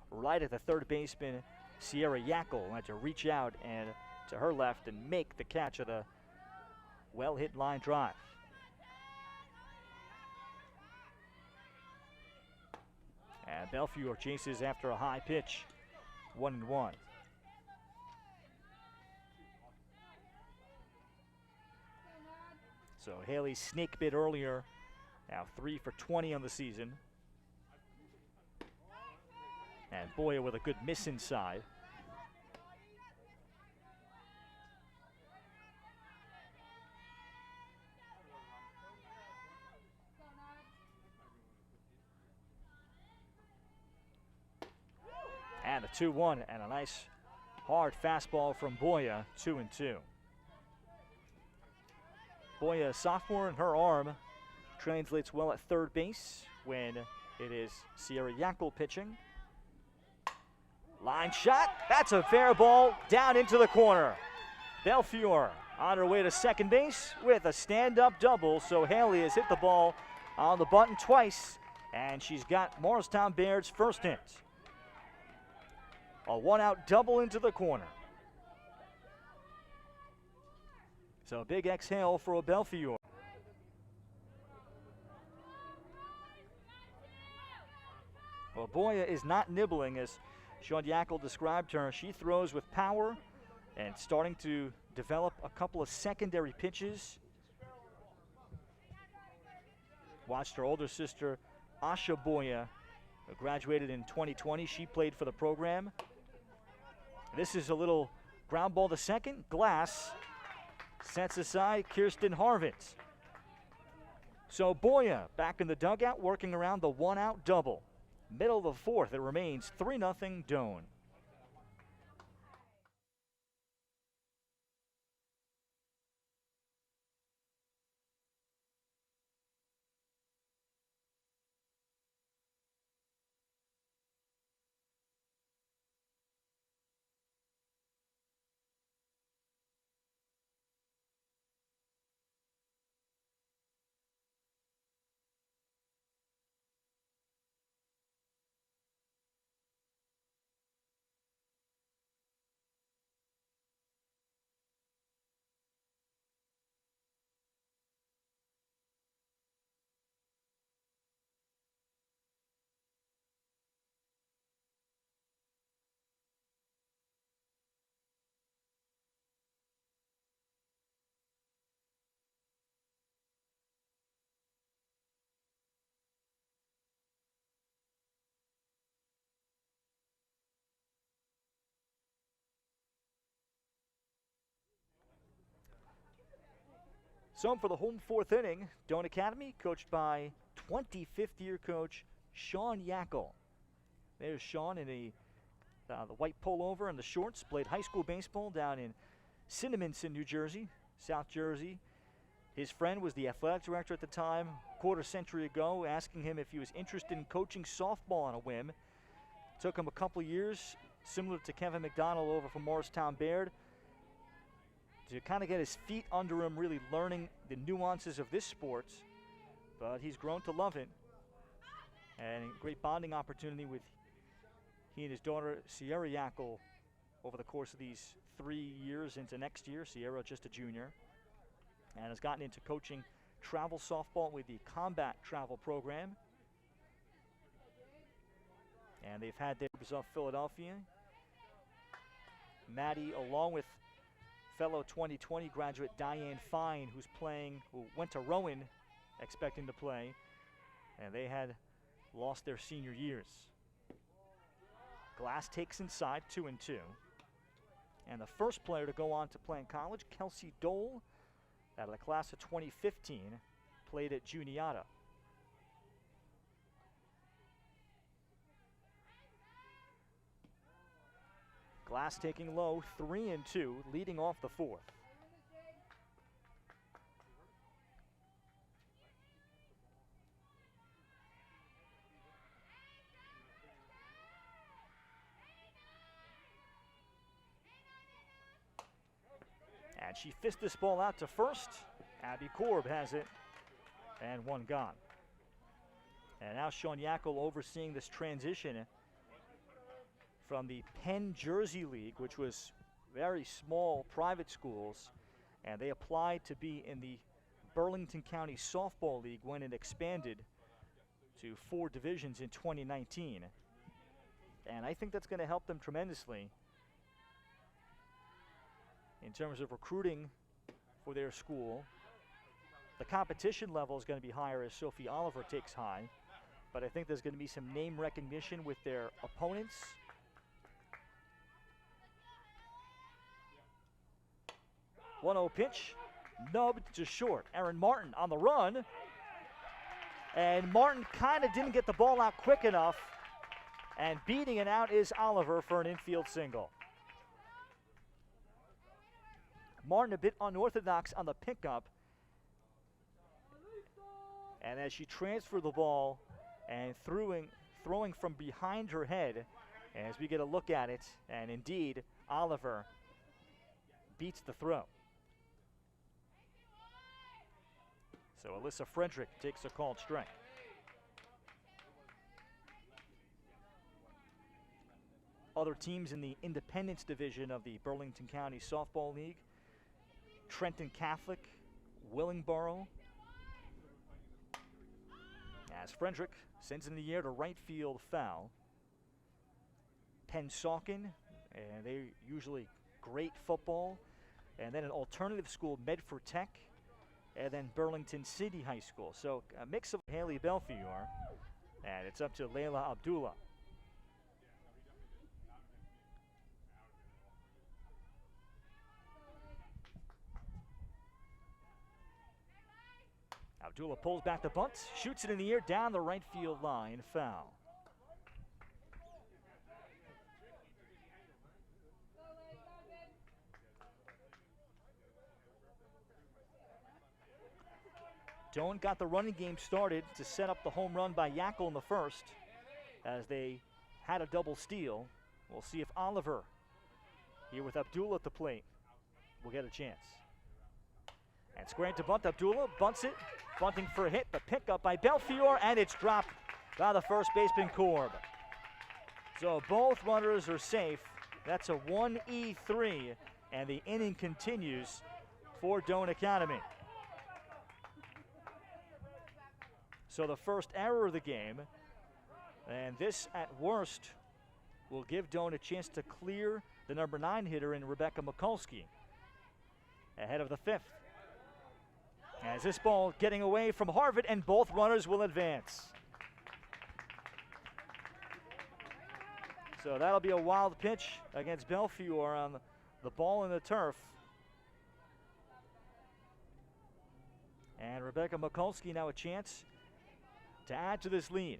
B: right at the third baseman, Sierra Yackel, had to reach out and to her left and make the catch of the well-hit line drive. And Belfiore chases after a high pitch, 1-1. So Haley snake bit earlier, now 3 for 20 on the season. And Boya with a good miss inside. And a 2-1 and a nice Hard fastball from Boya, 2-2. Boya, sophomore, and her arm translates well at third base when it is Sierra Yackel pitching. Line shot, that's a fair ball down into the corner. Belfiore on her way to second base with a stand-up double, so Haley has hit the ball on the button twice, and she's got Morristown-Baird's first hit. A one-out double into the corner. So a big exhale for a Belfiore. Well, Boya is not nibbling, as Sean Yackel described her. She throws with power and starting to develop a couple of secondary pitches. Watched her older sister, Asha Boya, who graduated in 2020. She played for the program. This is a little ground ball to second. Glass sets aside Kirsten Harvitz. So Boya back in the dugout working around the one-out double. Middle of the fourth, it remains 3-0 Doane. So for the home fourth inning, Doane Academy, coached by 25th year coach Sean Yackel. There's Sean in the white pullover and the shorts. Played high school baseball down in Cinnaminson, New Jersey, South Jersey. His friend was the athletic director at the time, quarter century ago, asking him if he was interested in coaching softball on a whim. Took him a couple years, similar to Kevin McDonald over from Morristown-Beard, to kind of get his feet under him, really learning the nuances of this sport. But he's grown to love it. And a great bonding opportunity with he and his daughter, Sierra Yackel, over the course of these 3 years into next year. Sierra just a junior. And has gotten into coaching travel softball with the Combat Travel Program. And they've had their of Philadelphia. Maddie, along with fellow 2020 graduate Diane Fine, who went to Rowan expecting to play, and they had lost their senior years. Glass takes inside, 2-2. And the first player to go on to play in college, Kelsey Dole, out of the class of 2015, played at Juniata. Glass taking low, 3-2, leading off the fourth. And she fists this ball out to first. Abby Korb has it, and one gone. And now Sean Yackel overseeing this transition from the Penn Jersey League, which was very small private schools, and they applied to be in the Burlington County Softball League when it expanded to 4 divisions in 2019. And I think that's going to help them tremendously in terms of recruiting for their school. The competition level is going to be higher as Sophie Oliver takes high, but I think there's going to be some name recognition with their opponents. One-0 pitch, nubbed to short. Erin Martin on the run, and Martin kind of didn't get the ball out quick enough, and beating it out is Oliver for an infield single. Martin a bit unorthodox on the pickup. And as she transferred the ball and throwing from behind her head, as we get a look at it, and indeed, Oliver beats the throw. So Alyssa Frederick takes a called strike. Other teams in the Independence Division of the Burlington County Softball League: Trenton Catholic, Willingboro. As Frederick sends in the air to right field foul. Pennsauken, and they usually great football. And then an alternative school, Medford Tech, and then Burlington City High School. So a mix of Haley Belfiore, and it's up to Layla Abdullah. Abdullah pulls back the bunt, shoots it in the air down the right field line, foul. Doane got the running game started to set up the home run by Yackel in the first, as they had a double steal. We'll see if Oliver, here with Abdullah at the plate, will get a chance. And squaring to bunt, Abdullah bunts it, bunting for a hit, the pickup by Belfiore, and it's dropped by the first baseman Korb. So both runners are safe. That's a 1-E-3, and the inning continues for Doane Academy. So the first error of the game, and this at worst will give Doane a chance to clear the number 9 hitter in Rebecca Mikulski ahead of the 5th. As this ball getting away from Harvard, and both runners will advance. So that'll be a wild pitch against Belfiore on the ball in the turf. And Rebecca Mikulski now a chance to add to this lead.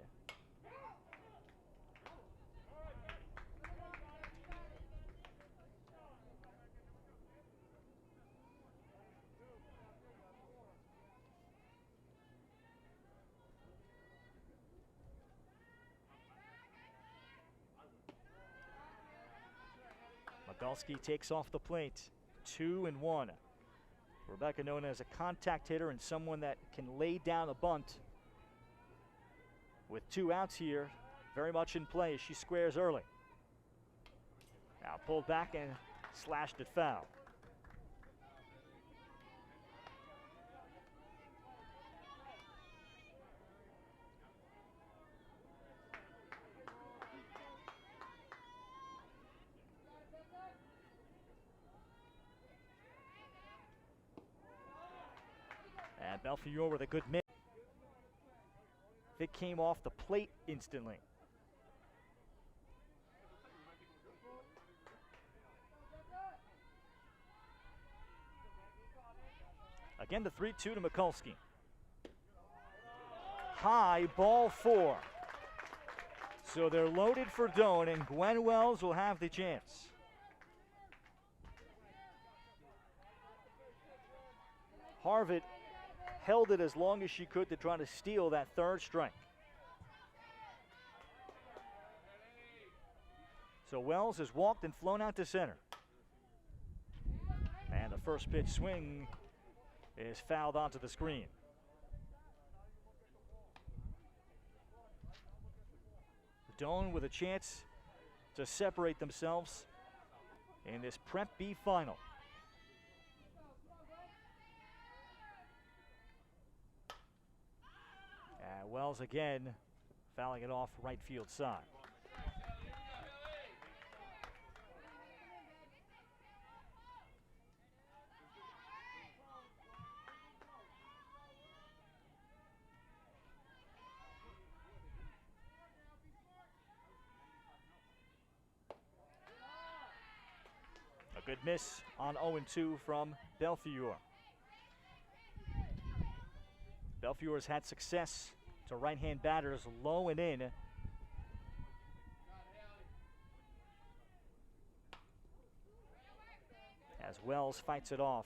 B: Mikulski takes off the plate, 2-1. Rebecca known as a contact hitter and someone that can lay down a bunt. With 2 outs here, very much in play as she squares early. Now pulled back and slashed it foul. And Belfiore with a good miss. It came off the plate instantly. Again, the 3-2 to Mikulski. High, ball 4. So they're loaded for Doane, and Gwen Wells will have the chance. Harvard held it as long as she could to try to steal that 3rd strike. So Wells has walked and flown out to center. And the first pitch swing is fouled onto the screen. Doane with a chance to separate themselves in this Prep B final. And Wells again fouling it off right field side. A good miss on 0-2 from Belfiore. Belfiore's had success to right-hand batters low and in. As Wells fights it off.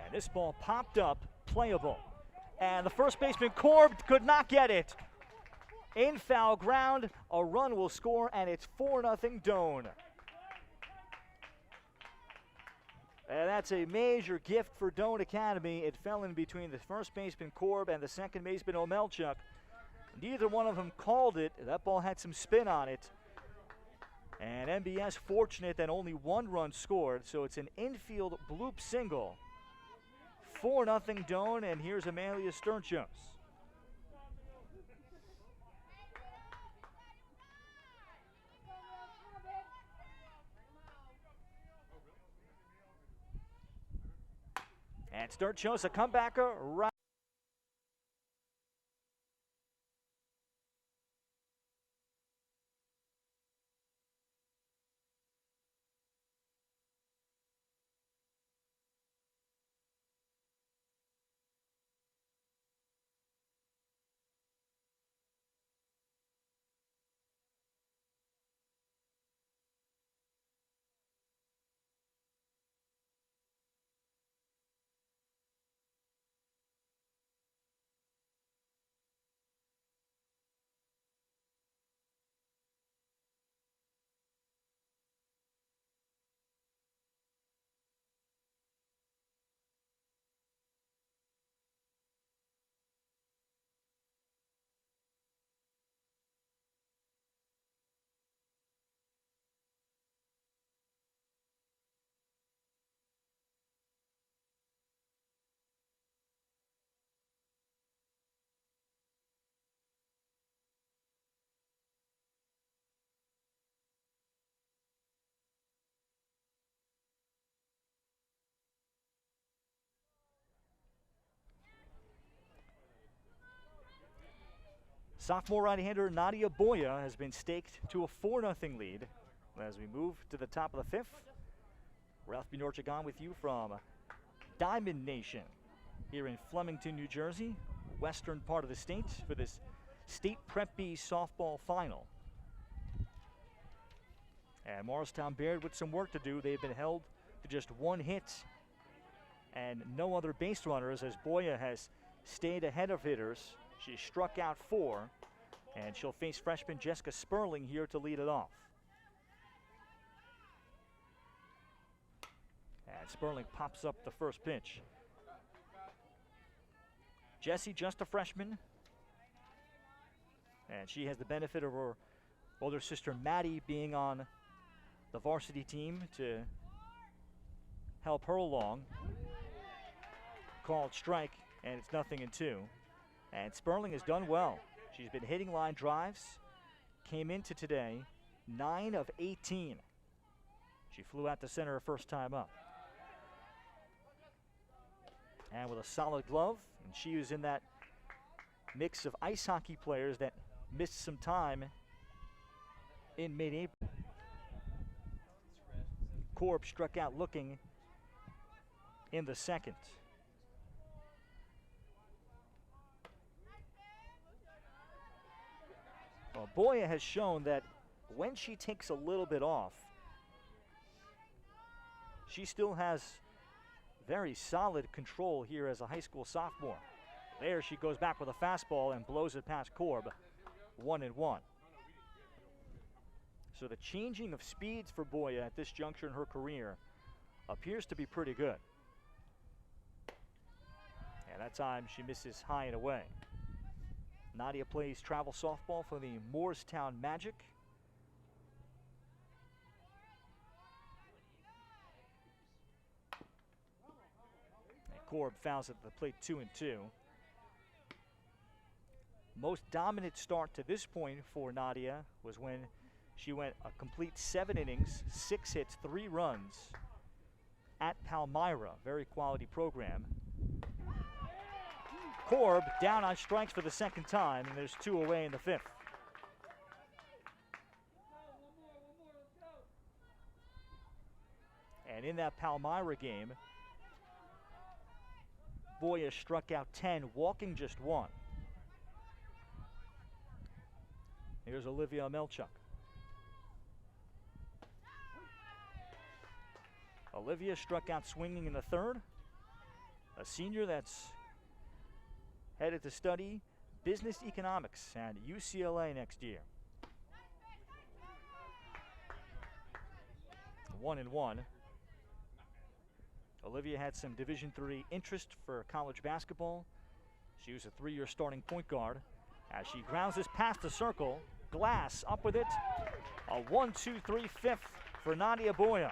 B: And this ball popped up, playable. And the first baseman, Korb, could not get it. In foul ground, a run will score, and it's 4-0 Doane. And that's a major gift for Doane Academy. It fell in between the first baseman, Korb, and the second baseman, Omelchuk. Neither one of them called it. That ball had some spin on it. And MBS fortunate that only one run scored, so it's an infield bloop single. 4-0 Doane, and here's Amelia Sturchos. And Sturchos, a comebacker, right. Sophomore right-hander Nadia Boya has been staked to a 4-0 lead. As we move to the top of the fifth, Ralph Bjorchik on with you from Diamond Nation here in Flemington, New Jersey, western part of the state, for this State Prep B softball final. And Morristown-Beard with some work to do. They've been held to just one hit and no other base runners, as Boya has stayed ahead of hitters. She struck out 4, and she'll face freshman Jessica Sperling here to lead it off. And Sperling pops up the first pitch. Jessie, just a freshman, and she has the benefit of her older sister Maddie being on the varsity team to help her along. Called strike, and it's 0-2. And Sperling has done well. She's been hitting line drives. Came into today 9 of 18. She flew out to center her first time up. And with a solid glove, and she was in that mix of ice hockey players that missed some time in mid-April. Korb struck out looking in the second. Well, Boya has shown that when she takes a little bit off, she still has very solid control here as a high school sophomore. There she goes back with a fastball and blows it past Korb, 1-1. So the changing of speeds for Boya at this juncture in her career appears to be pretty good. And that time she misses high and away. Nadia plays travel softball for the Morristown Magic. And Korb fouls at the plate 2-2. Most dominant start to this point for Nadia was when she went a complete 7 innings, 6 hits, 3 runs at Palmyra. Very quality program. Korb down on strikes for the second time, and there's 2 away in the 5th. And in that Palmyra game, Boya struck out 10, walking just 1. Here's Olivia Melchuk. Olivia struck out swinging in the 3rd. A senior that's headed to study business economics at UCLA next year. 1-1. Olivia had some Division III interest for college basketball. She was a 3-year starting point guard. As she grounds this past the circle, Glass up with it. A 1-2-3 fifth for Nadia Boya.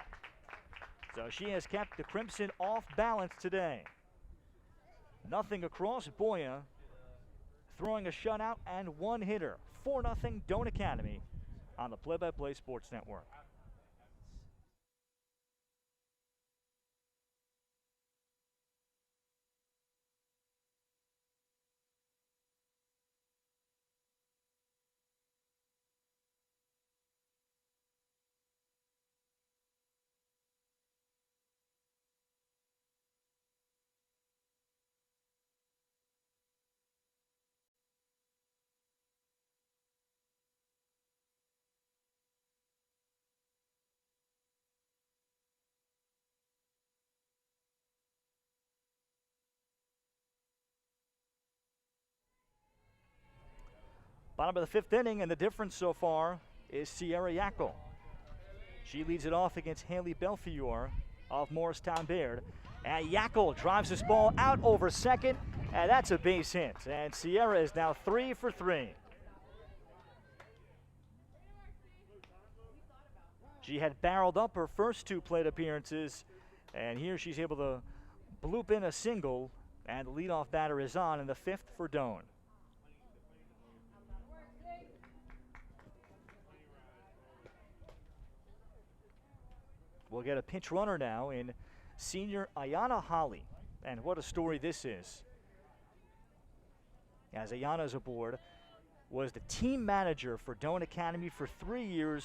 B: So she has kept the Crimson off balance today. Nothing across. Boya throwing a shutout and 1 hitter. 4-0 Doane Academy on the Play-by-Play Sports Network. Bottom of the 5th inning, and the difference so far is Sierra Yackel. She leads it off against Haley Belfiore of Morristown-Beard. And Yackel drives this ball out over second, and that's a base hit. And Sierra is now 3 for 3. She had barreled up her first 2 plate appearances, and here she's able to bloop in a single, and the leadoff batter is on in the 5th for Doane. We'll get a pinch runner now in senior Ayana Holly. And what a story this is. As Ayana's aboard, was the team manager for Doane Academy for 3 years.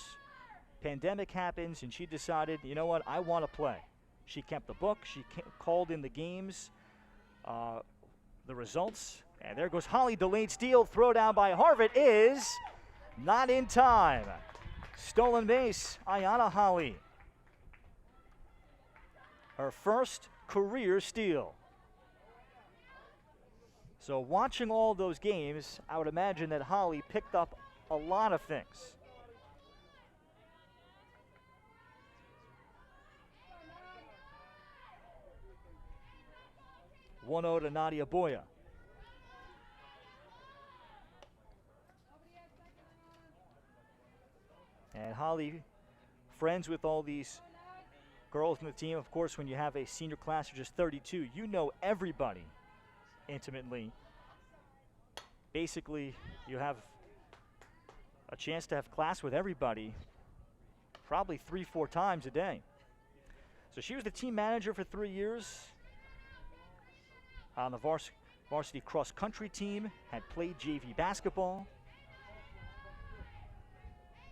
B: Pandemic happens, and she decided, you know what, I want to play. She kept the book. She called in the games, the results. And there goes Holly, delayed steal. Throw down by Harvett is not in time. Stolen base, Ayana Holly. Her first career steal. So watching all those games, I would imagine that Holly picked up a lot of things. (1-0) to Nadia Boya. And Holly, friends with all these girls in the team. Of course, when you have a senior class of just 32, you know everybody intimately. Basically, you have a chance to have class with everybody probably 3-4 times a day. So she was the team manager for 3 years on the varsity cross-country team, had played JV basketball,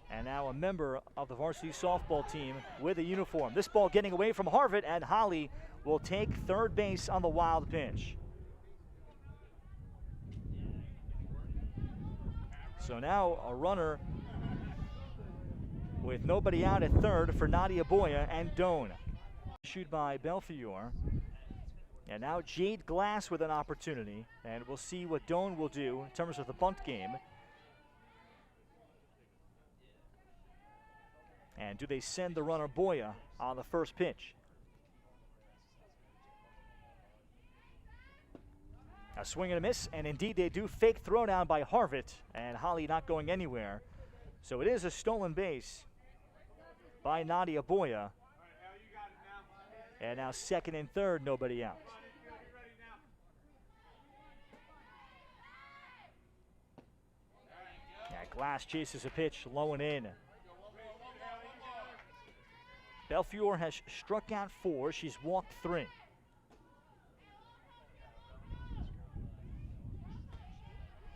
B: and now a member of the varsity softball team with a uniform. This ball getting away from Harvett, and Holly will take 3rd base on the wild pitch. So now a runner with nobody out at 3rd for Nadia Boya and Doane. Issued by Belfiore. And now Jade Glass with an opportunity, and we'll see what Doane will do in terms of the bunt game. And do they send the runner Boya on the first pitch? A swing and a miss, and indeed they do. Fake throwdown by Harvett, and Holly not going anywhere. So it is a stolen base by Nadia Boya. And now 2nd and 3rd, nobody out. Yeah, Glass chases a pitch, low and in. Belfiore has struck out 4. She's walked 3.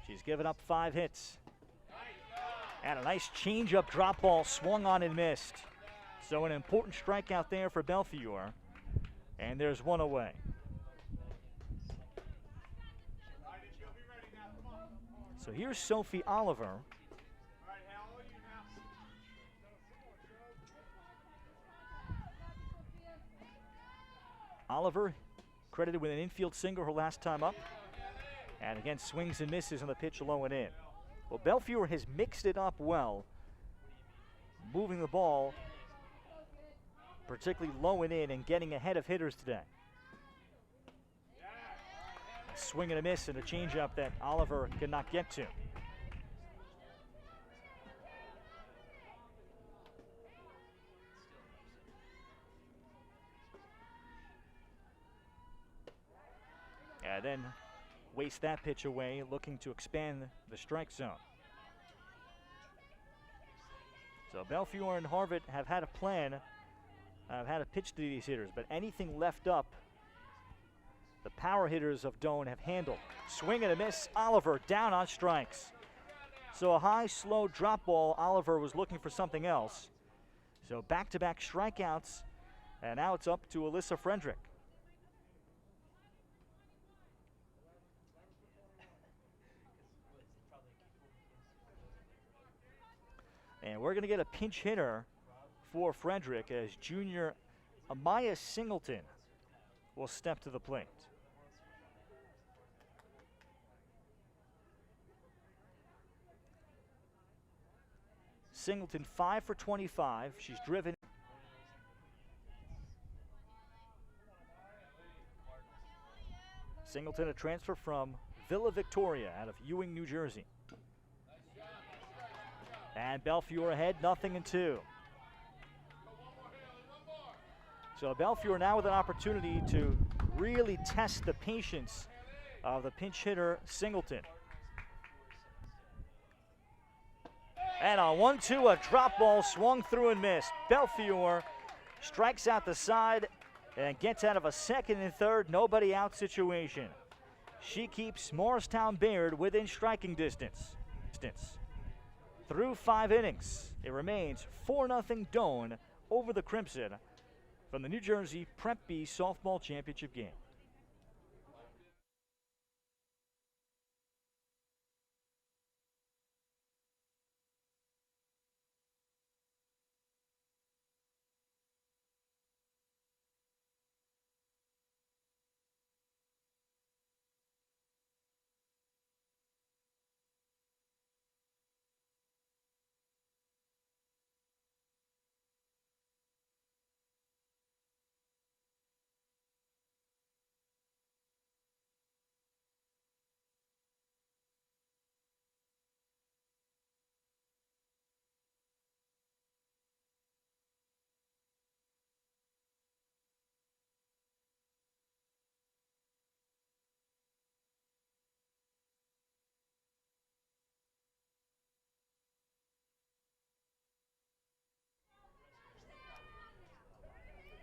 B: She's given up 5 hits. And a nice changeup drop ball swung on and missed. So an important strikeout there for Belfiore. And there's one away. So here's Sophie Oliver. Oliver credited with an infield single her last time up. And again, swings and misses on the pitch low and in. Well, Belfiore has mixed it up well, moving the ball particularly low and in and getting ahead of hitters today. A swing and a miss and a changeup that Oliver could not get to. And then waste that pitch away, looking to expand the strike zone. So Belfiore and Harvard have had a plan, have had a pitch to these hitters, but anything left up, the power hitters of Doane have handled. Swing and a miss, Oliver down on strikes. So a high, slow drop ball, Oliver was looking for something else. So back-to-back strikeouts, and now it's up to Alyssa Frederick. And we're going to get a pinch hitter for Frederick as junior Amaya Singleton will step to the plate. Singleton 5 for 25. She's driven. Singleton, a transfer from Villa Victoria out of Ewing, New Jersey. And Belfiore ahead, 0-2. So Belfiore now with an opportunity to really test the patience of the pinch hitter Singleton. And on 1-2, a drop ball swung through and missed. Belfiore strikes out the side and gets out of a second and third, nobody out situation. She keeps Morristown-Beard within striking distance. Through 5 innings, it remains 4-0 Doane over the Crimson from the New Jersey Prep B Softball Championship game.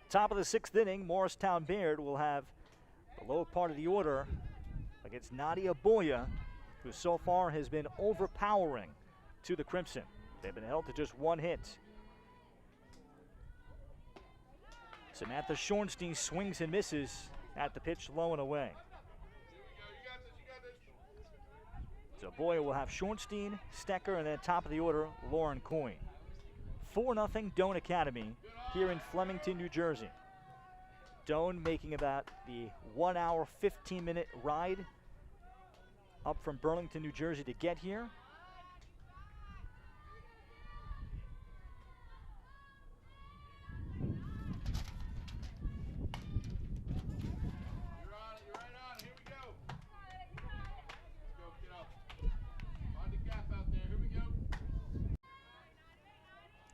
B: Top of the 6th inning, Morristown-Beard will have the low part of the order against Nadia Boya, who so far has been overpowering to the Crimson. They've been held to just 1 hit. Samantha Schornstein swings and misses at the pitch, low and away. So Boya will have Schornstein, Stecker, and then top of the order, Lauren Coyne. 4-0 Doane Academy here in Flemington, New Jersey. Doane making about the 1 hour, 15-minute ride up from Burlington, New Jersey to get here.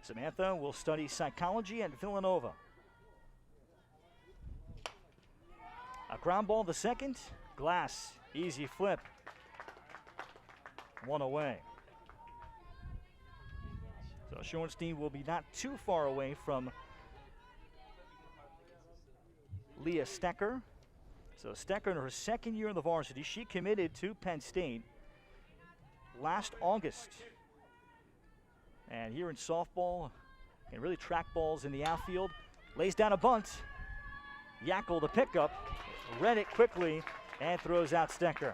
B: Samantha will study psychology at Villanova. A ground ball the second. Glass, easy flip. 1 away. So Schornstein will be not too far away from Leah Stecker. So Stecker in her 2nd year in the varsity. She committed to Penn State last August. And here in softball, Can really track balls in the outfield. Lays down a bunt. Yackel the pickup. Read it quickly and throws out Stecker.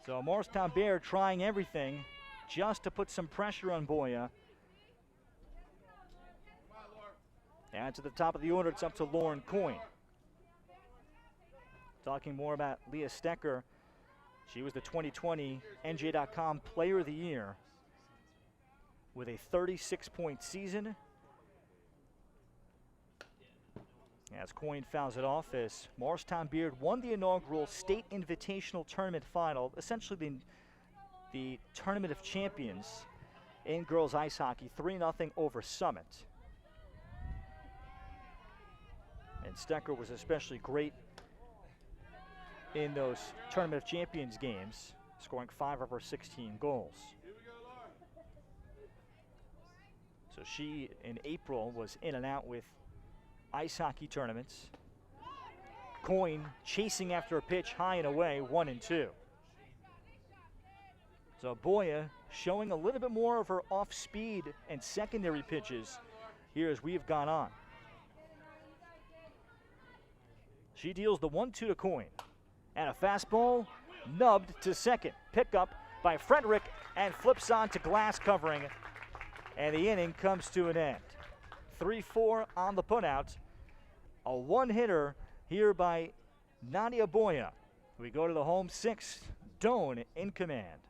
B: So Morristown-Beard trying everything just to put some pressure on Boya. And to the top of the order, it's up to Lauren Coyne. Talking more about Leah Stecker. She was the 2020 NJ.com Player of the Year with a 36-point season. As Coyne fouls it off, as Morristown-Beard won the inaugural State Invitational Tournament final, essentially the Tournament of Champions in girls ice hockey, 3-0 over Summit. And Stecker was especially great in those Tournament of Champions games, scoring 5 of her 16 goals. So she, in April, was in and out with ice hockey tournaments. Coyne chasing after a pitch high and away, 1-2. So Boya showing a little bit more of her off-speed and secondary pitches here as we have gone on. She deals the 1-2 to Coyne. And a fastball nubbed to second. Pickup by Frederick and flips on to glass covering. And the inning comes to an end. 3-4 on the putout. A one-hitter here by Nadia Boya. We go to the home sixth. Doane in command.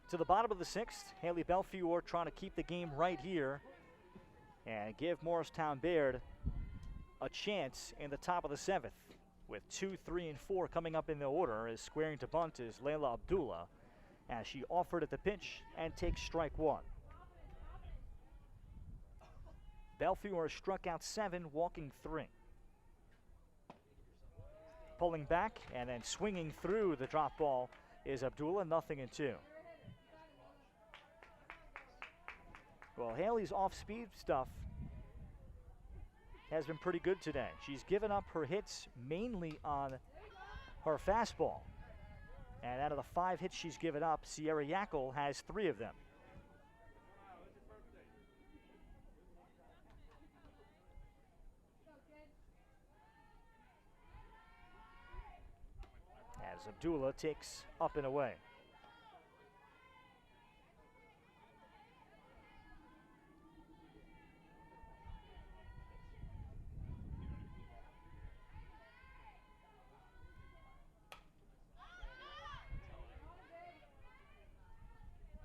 B: To the bottom of the sixth, Haley Belfiore trying to keep the game right here and give Morristown-Beard a chance in the top of the seventh. With 2, 3, and 4 coming up in the order, as squaring to bunt is Layla Abdullah as she offered at the pitch and takes strike one. Belfiore struck out 7, walking 3. Pulling back and then swinging through the drop ball is Abdullah, 0-2. Well, Haley's off-speed stuff has been pretty good today. She's given up her hits mainly on her fastball. And out of the 5 hits she's given up, Sierra Yackel has 3 of them. As Abdullah takes up and away.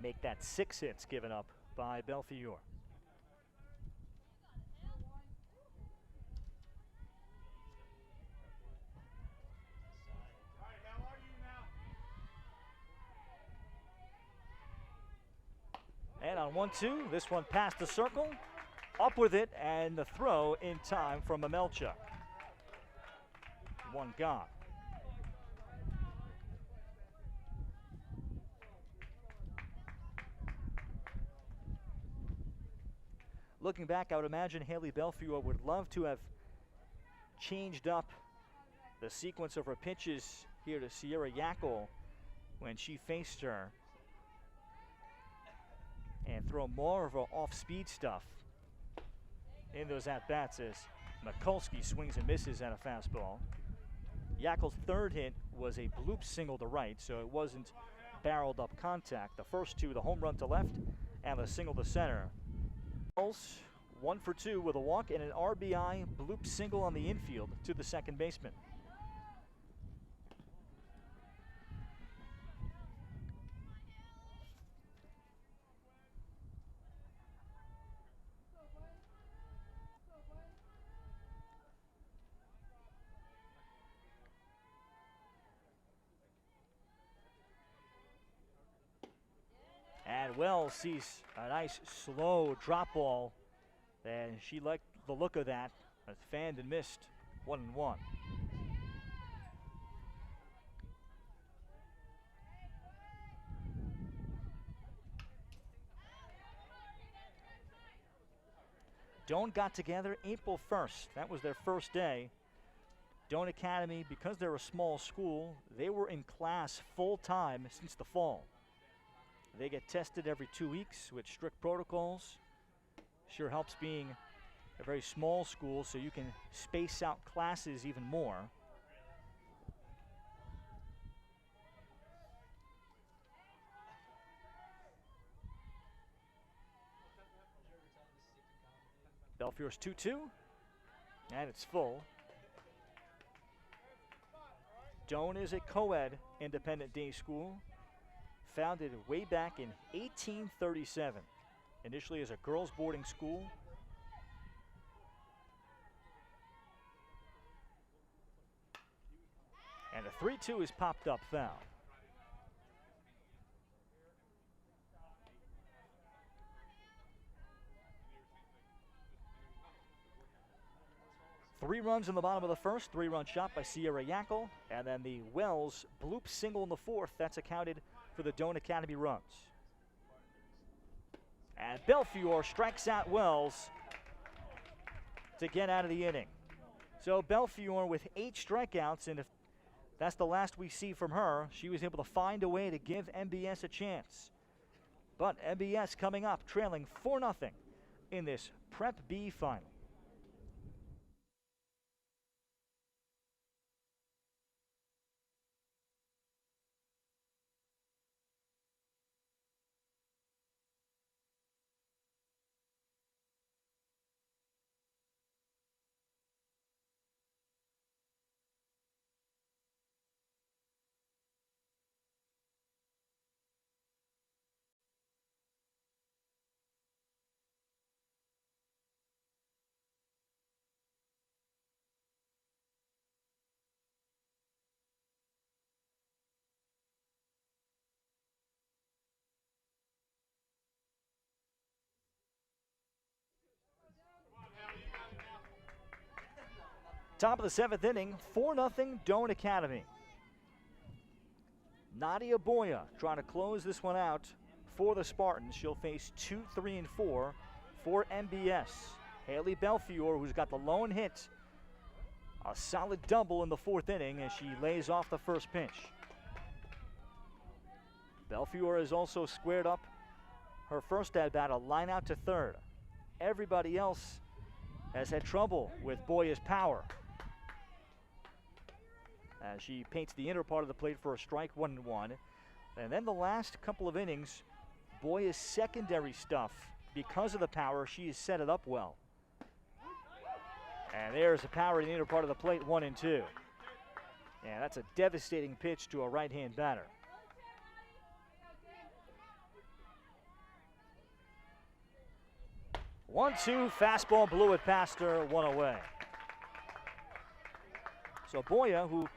B: Make that 6 hits given up by Belfiore. And on 1-2, this one past the circle, up with it, and the throw in time from Amelchuk. One gone. Looking back, I would imagine Haley Belfiore would love to have changed up the sequence of her pitches here to Sierra Yackel when she faced her and throw more of her off-speed stuff in those at-bats as Mikulski swings and misses at a fastball. Yackel's third hit was a bloop single to right, so it wasn't barreled up contact. The first two, the home run to left and the single to center. 1 for 2 with a walk and an RBI bloop single on the infield to the second baseman. And Wells sees a nice slow drop ball, and she liked the look of that. Fanned and missed 1-1. Doane got together April 1st. That was their first day. Doane Academy, because they're a small school, they were in class full-time since the fall. They get tested every 2 weeks with strict protocols. Sure helps being a very small school, so you can space out classes even more. Belfield's 2-2, and it's full. Doane is a co-ed independent day school, founded way back in 1837, initially as a girls' boarding school. And a 3-2 is popped up foul. Three runs in the bottom of the first, 3-run shot by Sierra Yackel, and then the Wells bloop single in the fourth. That's accounted for the Doane Academy runs. And Belfiore strikes out Wells to get out of the inning. So Belfiore with 8 strikeouts, and if that's the last we see from her, she was able to find a way to give MBS a chance. But MBS coming up, trailing 4-0 in this Prep B final. Top of the 7th inning, 4-0 Doane Academy. Nadia Boya trying to close this one out for the Spartans. She'll face 2, 3, and 4 for MBS. Haley Belfiore, who's got the lone hit, a solid double in the 4th inning as she lays off the first pitch. Belfiore has also squared up her first at-bat, a line out to third. Everybody else has had trouble with Boya's power. As she paints the inner part of the plate for a strike, 1-1. And then the last couple of innings, Boya's secondary stuff, because of the power, she has set it up well. And there's the power in the inner part of the plate, 1-2. Yeah, that's a devastating pitch to a right-hand batter. One-two, fastball blew it past her, 1 away. So Boya, who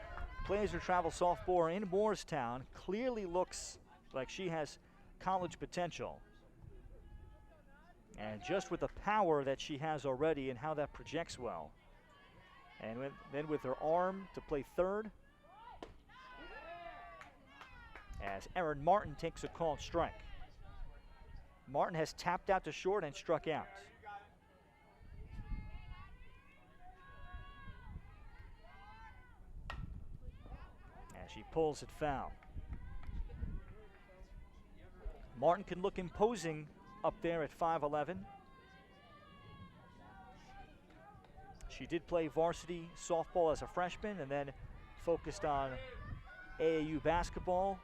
B: plays her travel softball in Morristown, clearly looks like she has college potential. And just with the power that she has already and how that projects well. And then with her arm to play third, as Erin Martin takes a called strike. Martin has tapped out to short and struck out. As she pulls it foul. Martin can look imposing up there at 5'11". She did play varsity softball as a freshman and then focused on AAU basketball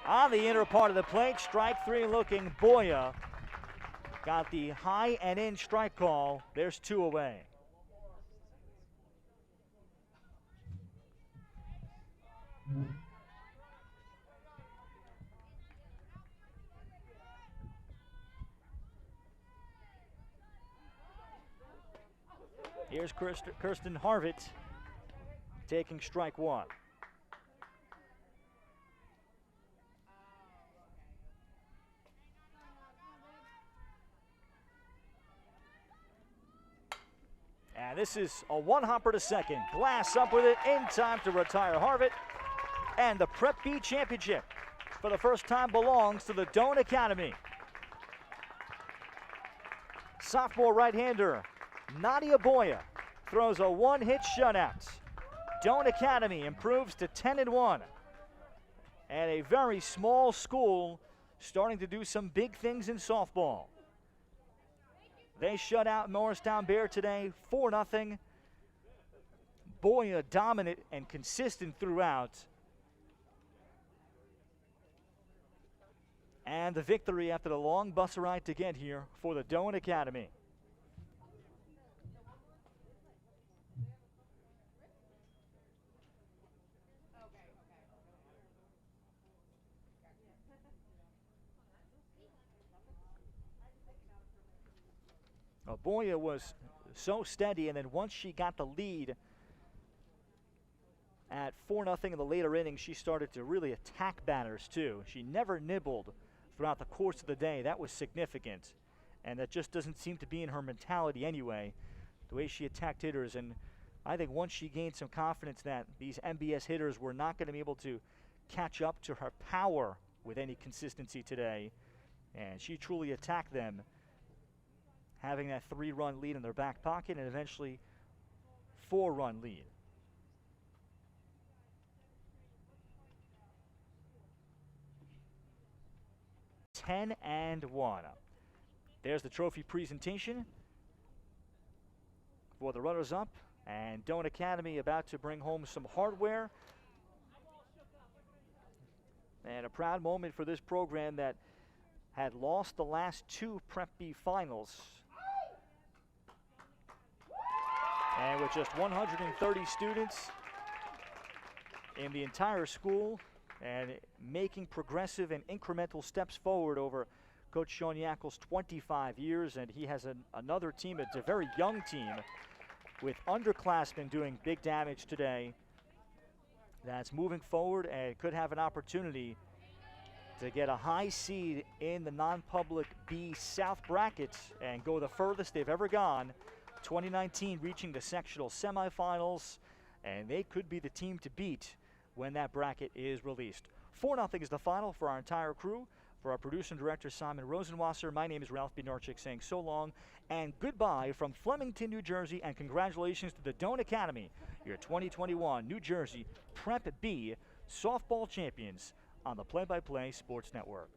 B: On the inner part of the plate, strike three looking. Boya got the high and in strike call. There's 2 away. Here's Kirsten Harvitt taking strike 1. And this is a one-hopper to second. Glass up with it in time to retire Harvitt. And the Prep B championship for the first time belongs to the Doane Academy. Sophomore right-hander Nadia Boya throws a one-hit shutout. Doane Academy improves to 10-1. And a very small school starting to do some big things in softball. They shut out Morristown-Beard today, 4-0. Boya dominant and consistent throughout. And the victory after the long bus ride to get here for the Doane Academy. Boya was so steady, and then once she got the lead at 4-0 in the later innings, she started to really attack batters too. She never nibbled throughout the course of the day. That was significant, and that just doesn't seem to be in her mentality anyway, the way she attacked hitters. And I think once she gained some confidence that these MBS hitters were not going to be able to catch up to her power with any consistency today, and she truly attacked them, having that 3-run lead in their back pocket and eventually 4-run lead. Ten and 1. There's the trophy presentation for the runners-up, and Doane Academy about to bring home some hardware. And a proud moment for this program that had lost the last 2 Prep B finals. And with just 130 students in the entire school and making progressive and incremental steps forward over Coach Sean Yackel's 25 years. And he has another team, it's a very young team, with underclassmen doing big damage today, that's moving forward and could have an opportunity to get a high seed in the non-public B South bracket and go the furthest they've ever gone. 2019 reaching the sectional semifinals, and they could be the team to beat when that bracket is released. 4-0 is the final for our entire crew. For our producer and director, Simon Rosenwasser, my name is Ralph Bednarczyk saying so long and goodbye from Flemington, New Jersey, and congratulations to the Doane Academy, your 2021 New Jersey Prep B softball champions on the Play-by-Play Sports Network.